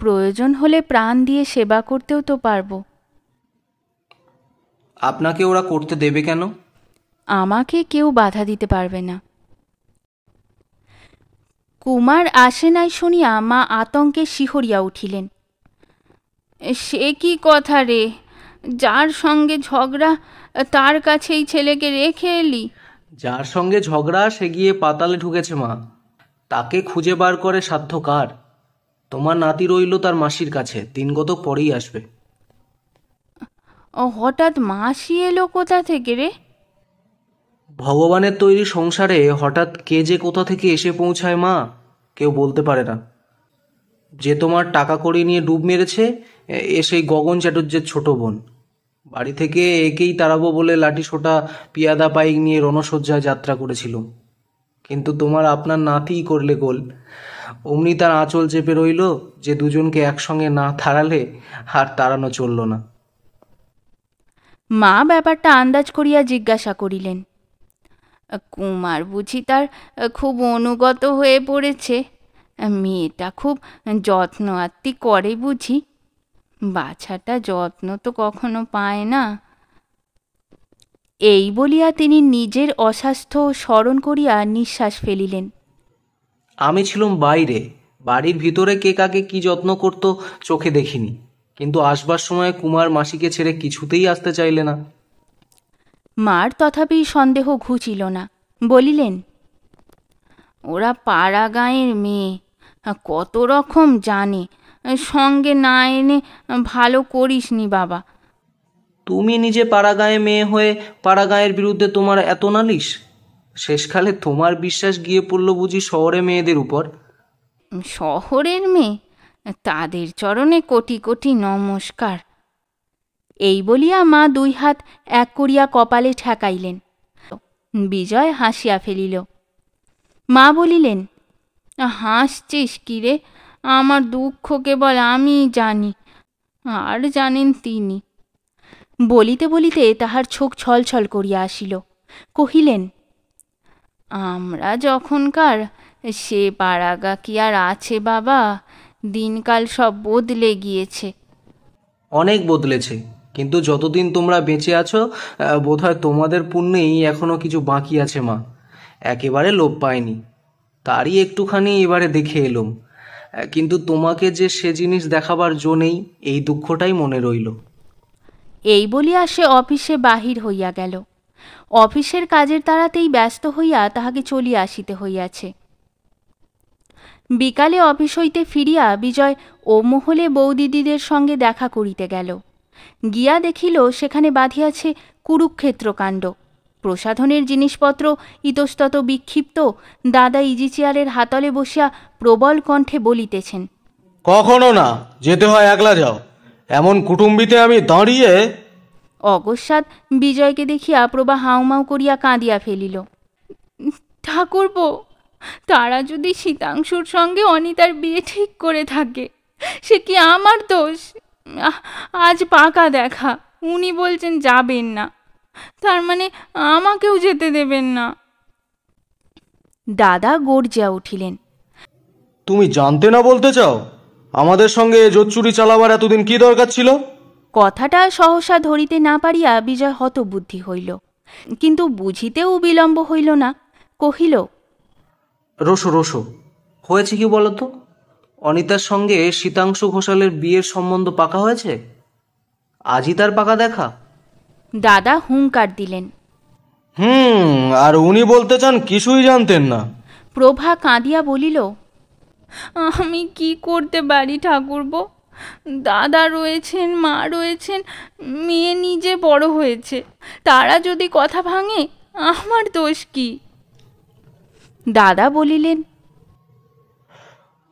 প্রয়োজন হলে প্রাণ দিয়ে সেবা করতেও তো পারবো। আপনাকে ওরা করতে দেবে কেন? আমাকে কেউ বাধা দিতে পারবে না। কুমার আসে নাই শুনিয়া মা আতঙ্কে শিহরিয়া উঠিলেন। সে কি কথা রে, যার সঙ্গে ঝগড়া তার কাছেই ছেলেকে রেখে এলি? যার সঙ্গে ঝগড়া সে গিয়ে পাতালে ঢুকেছে মা, তাকে খুঁজে বার করে সাধ্য কার? তোমার নাতি রইল তার মাসির কাছে, দিনগত পরেই আসবে। হঠাৎ মাসি এলো কোথা থেকে রে? ভগবানের তৈরি সংসারে হঠাৎ কে যে কোথা থেকে এসে পৌঁছায় মা, কেউ বলতে পারে না। যে তোমার টাকা কড়ি নিয়ে ডুব মেরেছে, এ সেই গগন চ্যাটুর্যের ছোট বোন। বাড়ি থেকে একেই তাড়াবো বলে লাঠি সোটা পিয়াদা পাইক নিয়ে রণসজ্জায় যাত্রা করেছিল, কিন্তু তোমার আপনার নাতিই করলে গোল। অমনি তার আঁচল চেপে রইল যে দুজনকে একসঙ্গে না তাড়ালে আর তাড়ানো চলল না। মা ব্যাপারটা আন্দাজ করিয়া জিজ্ঞাসা করিলেন, কুমার বুঝি তার খুব অনুগত হয়ে পড়েছে? মেয়েটা খুব যত্ন আত্তি করে বুঝি? বাছাটা যত্ন তো কখনো পায় না। এই বলিয়া তিনি নিজের অস্বাস্থ্য স্মরণ করিয়া নিঃশ্বাস ফেলিলেন। আমি ছিলাম বাইরে, বাড়ির ভিতরে কে কাকে কি যত্ন করত চোখে দেখিনি, কিন্তু আসবার সময় কুমার মাসিকে ছেড়ে কিছুতেই আসতে চাইলে না। মার তথাপি সন্দেহ ঘুচিল না, বলিলেন, ওরা পাড়া গাঁয়ের মেয়ে, কত রকম জানে, সঙ্গে না এনে ভালো করিসনি বাবা। তুমি নিজে পাড়া গাঁয়ে মেয়ে হয়ে পাড়া গাঁয়ের বিরুদ্ধে তোমার এত নালিশ? শেষকালে তোমার বিশ্বাস গিয়ে পড়ল বুঝি শহরে মেয়েদের উপর? শহরের মেয়ে, তাদের চরণে কোটি কোটি নমস্কার। এই বলিয়া মা দুই হাত এক করিয়া কপালে ঠেকাইলেন। বিজয় হাসিয়া ফেলিল। মা বলিলেন, হাসছিস কি রে? আমার দুঃখ কেবল আমিই জানি, আর জানেন তিনি। বলিতে বলিতে তাহার চোখ ছলছল করিয়া আসিল। কহিলেন, আমরা যখনকার, সে পাড়াগা কি আর আছে বাবা? দিনকাল সব বদলে গিয়েছে। অনেক বদলেছে, কিন্তু যতদিন তোমরা বেঁচে আছো বোধহয় তোমাদের পুণ্যেই এখনো কিছু বাকি আছে মা। একেবারে লোপ পায়নি, তারই একটুখানি এবারে দেখে এলুম, কিন্তু তোমাকে যে সে জিনিস দেখাবার জো নেই, এই দুঃখটাই মনে রইল। এই বলিয়া সে অফিসে বাহির হইয়া গেল। অফিসের কাজের তাড়াতেই ব্যস্ত হইয়া তাহাকে চলিয়া আসিতে হইয়াছে। বিকালে অফিস হইতে ফিরিয়া বিজয় ও মহলে বৌদিদিদের সঙ্গে দেখা করিতে গেল। গিয়া দেখিল সেখানে বাঁধিয়াছে কুরুক্ষেত্র কাণ্ড। প্রসাধনের জিনিসপত্র ইতস্তত বিক্ষিপ্ত। দাদা ইজি চেয়ারের হাতলে বসিয়া প্রবল কণ্ঠে বলিতেছেন, কখনো না, যেতে হয় একলা যাও। এমন কুটুম্বিতে আমি দাঁড়িয়ে। অকস্মাৎ বিজয়কে দেখিয়া প্রভা হাউমাউ করিয়া কাঁদিয়া ফেলিল। ঠাকুরপো, তারা যদি শীতাংশুর সঙ্গে অনিতার বিয়ে ঠিক করে থাকে, সে কি আমার দোষ? আজ পাকা দেখা, উনি বলছেন যাবেন না, তার মানে আমাকেও যেতে দেবেন না। দাদা গর্জিয়া উঠিলেন, তুমি জানতে না বলতে চাও? আমাদের সঙ্গে জোচ্চুরি চালাবার এতদিন কি দরকার ছিল? কথাটা সহসা ধরিতে না পারিয়া বিজয় হতবুদ্ধি হইল, কিন্তু বুঝিতেও বিলম্ব হইল না। কহিল, রোসো রোসো, হয়েছে কি বলতো? অনিতার সঙ্গে শীতাংশু ঘোষালের বিয়ের সম্বন্ধ পাকা হয়েছে, আজই তার পাকা দেখা। দাদা হুঙ্কার দিলেন। আর উনি বলতে চান কিছুই জানতেন না। প্রভা কাঁদিয়া বলিল, আমি কি করতে পারি ঠাকুরপো? দাদা রয়েছেন, মা রয়েছেন, মেয়ে নিজে বড় হয়েছে, তারা যদি কথা ভাঙে আমার দোষ কি? দাদা বলিলেন,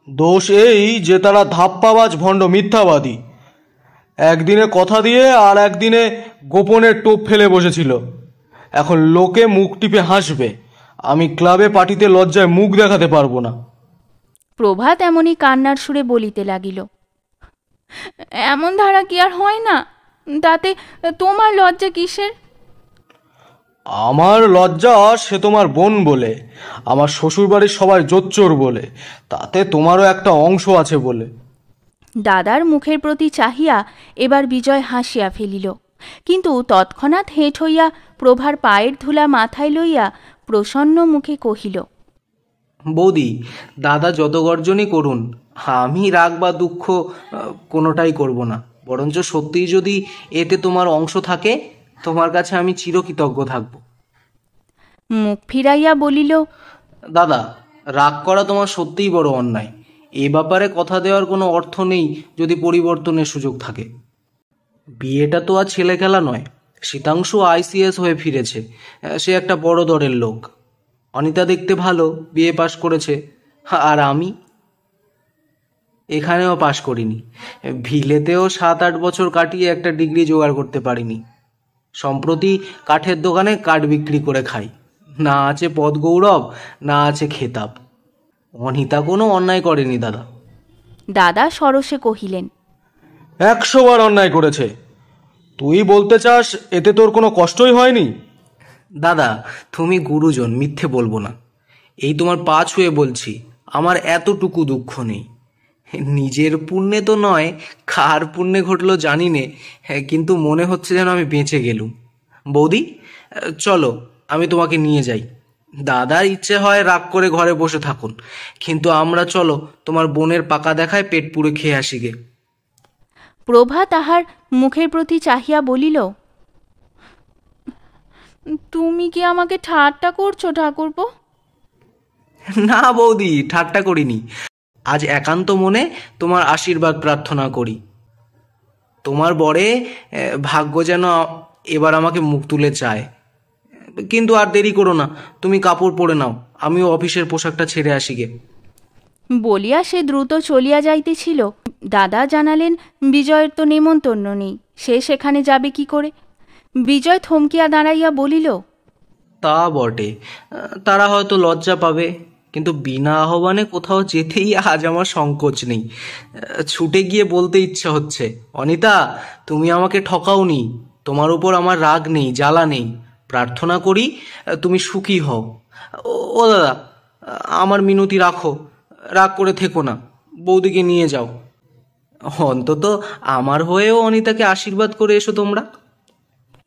দোষ এই যে তারা ধাপ্পাবাজ ভণ্ড মিথ্যাবাদী। একদিনে কথা দিয়ে আর একদিনে গোপনের টোপ ফেলে বসেছিল। এখন লোকে মুখ টিপে হাসবে, আমি ক্লাবে পার্টিতে লজ্জায় মুখ দেখাতে পারবো না। প্রভা তেমনি কান্নার সুরে বলিতে লাগিল, এমন ধারা কি আর হয় না? তাতে তোমার লজ্জা কিসের? আমার লজ্জা সে তোমার বোন বলে, আমার শ্বশুরবাড়ির সবাই জোচ্চোর বলে, তাতে তোমারও একটা অংশ আছে বলে। দাদার মুখের প্রতি চাহিয়া এবার বিজয় হাসিয়া ফেলিল, কিন্তু তৎক্ষণাৎ হেঁট হইয়া প্রভার পায়ের ধুলা মাথায় লইয়া প্রসন্ন মুখে কহিল, বৌদি, দাদা যত গর্জনই করুন, আমি রাগ বা দুঃখ কোনোটাই করব না। বরঞ্চ সত্যিই যদি এতে তোমার অংশ থাকে, তোমার কাছে আমি চিরকৃতজ্ঞ থাকব। মুখ ফিরাইয়া বলিল, দাদা, রাগ করা তোমার সত্যিই বড় অন্যায়। এ ব্যাপারে কথা দেওয়ার কোনো অর্থ নেই যদি পরিবর্তনের সুযোগ থাকে। বিয়েটা তো আর ছেলে খেলা নয়। শীতাংশু আইসিএস হয়ে ফিরেছে, সে একটা বড় দরের লোক। অনিতা দেখতে ভালো, বিএ পাশ করেছে, আর আমি এখানেও পাশ করিনি। ভিলেতেও 7-8 বছর কাটিয়ে একটা ডিগ্রি জোগাড় করতে পারিনি। সম্প্রতি কাঠের দোকানে কাঠ বিক্রি করে খাই। না আছে পদ গৌরব, না আছে খেতাব। অনিতা কোনো অন্যায় করেনি দাদা। দাদা সরসে কহিলেন, 100 বার অন্যায় করেছে। তুই বলতে চাস এতে তোর কোনো কষ্টই হয়নি? দাদা, তুমি গুরুজন, মিথ্যে বলবো না। এই তোমার পা ছুঁয়ে বলছি, আমার এতটুকু দুঃখ নেই। নিজের পুণ্যে তো নয়, কার পুণ্যে ঘটলো জানি নে, কিন্তু মনে হচ্ছে যেন আমি বেঁচে গেলুম। বৌদি, চলো, আমি তোমাকে নিয়ে যাই। দাদার ইচ্ছে হয় রাগ করে ঘরে বসে থাকুন, কিন্তু আমরা চলো তোমার বোনের পাকা দেখায় পেট পুড়ে খেয়ে আসি গে। প্রভা তাহার মুখের প্রতি চাহিয়া বলিল, তুমি কি আমাকে ঠাট্টা করছো ঠাকুরপো? না বৌদি, ঠাট্টা করিনি। আজ একান্ত মনে তোমার আশীর্বাদ প্রার্থনা করি। তোমার বরে ভাগ্য যেন এবার আমাকে মুখ তুলে চায়। কিন্তু আর দেরি করো না, তুমি কাপড় পরে নাও, আমিও অফিসের পোশাকটা ছেড়ে আসি গে। বলিয়া সে দ্রুত চলিয়া যাইতেছিল। দাদা জানালেন বিজয়ের তো নেমন্তন্ন নেই, সে সেখানে যাবে কি করে? বিজয় থমকিয়া দাঁড়াইয়া বলিল, তা বটে, তারা হয়তো লজ্জা পাবে, কিন্তু বিনা আহ্বানে কোথাও যেতেই আজ আমার সংকোচ নেই। ছুটে গিয়ে বলতে ইচ্ছা হচ্ছে, অনিতা, তুমি আমাকে ঠকাওনি, তোমার উপর আমার রাগ নেই, জ্বালা নেই। প্রার্থনা করি তুমি সুখী হও। ও দাদা, আমার মিনতি রাখো, রাগ করে থেকো না, বৌদিকে নিয়ে যাও। অন্তত আমার হয়েও অনিতাকে আশীর্বাদ করে এসো তোমরা।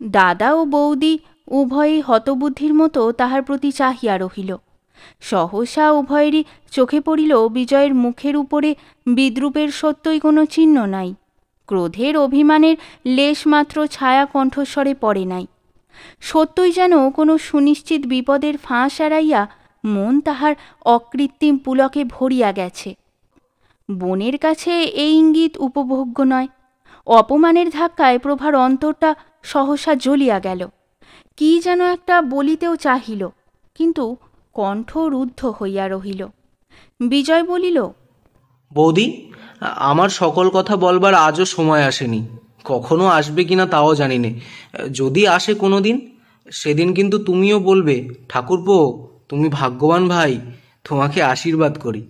দাদা ও বৌদি উভয়েই হতবুদ্ধির মতো তাহার প্রতি চাহিয়া রহিল। সহসা উভয়েরই চোখে পড়িল বিজয়ের মুখের উপরে বিদ্রূপের সত্যই কোনো চিহ্ন নাই, ক্রোধের অভিমানের লেশমাত্র ছায়া কণ্ঠস্বরে পড়ে নাই। সত্যই যেন কোনো সুনিশ্চিত বিপদের ফাঁস এড়াইয়া মন তাহার অকৃত্রিম পুলকে ভরিয়া গেছে। বোনের কাছে এই ইঙ্গিত উপভোগ্য নয়। অপমানের ধাক্কায় প্রভার অন্তরটা সহসা জ্বলিয়া গেল। কি যেন একটা বলিতেও চাহিল, কিন্তু কণ্ঠ রুদ্ধ হইয়া রহিল। বিজয় বলিল, বৌদি, আমার সকল কথা বলবার আজও সময় আসেনি, কখনো আসবে কিনা তাও জানি নে। যদি আসে কোনো দিন, সেদিন কিন্তু তুমিও বলবে, ঠাকুরপো, তুমি ভাগ্যবান ভাই, তোমাকে আশীর্বাদ করি।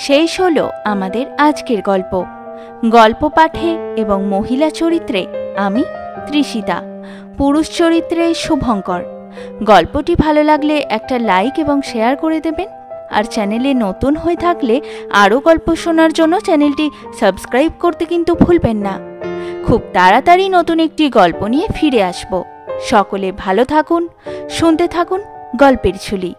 শেষ হলো আমাদের আজকের গল্প। গল্প পাঠে এবং মহিলা চরিত্রে আমি তৃষিতা, পুরুষ চরিত্রে শুভঙ্কর। গল্পটি ভালো লাগলে একটা লাইক এবং শেয়ার করে দেবেন, আর চ্যানেলে নতুন হয়ে থাকলে আরও গল্প শোনার জন্য চ্যানেলটি সাবস্ক্রাইব করতে কিন্তু ভুলবেন না। খুব তাড়াতাড়ি নতুন একটি গল্প নিয়ে ফিরে আসব। সকলে ভালো থাকুন, শুনতে থাকুন গল্পের ঝুলি।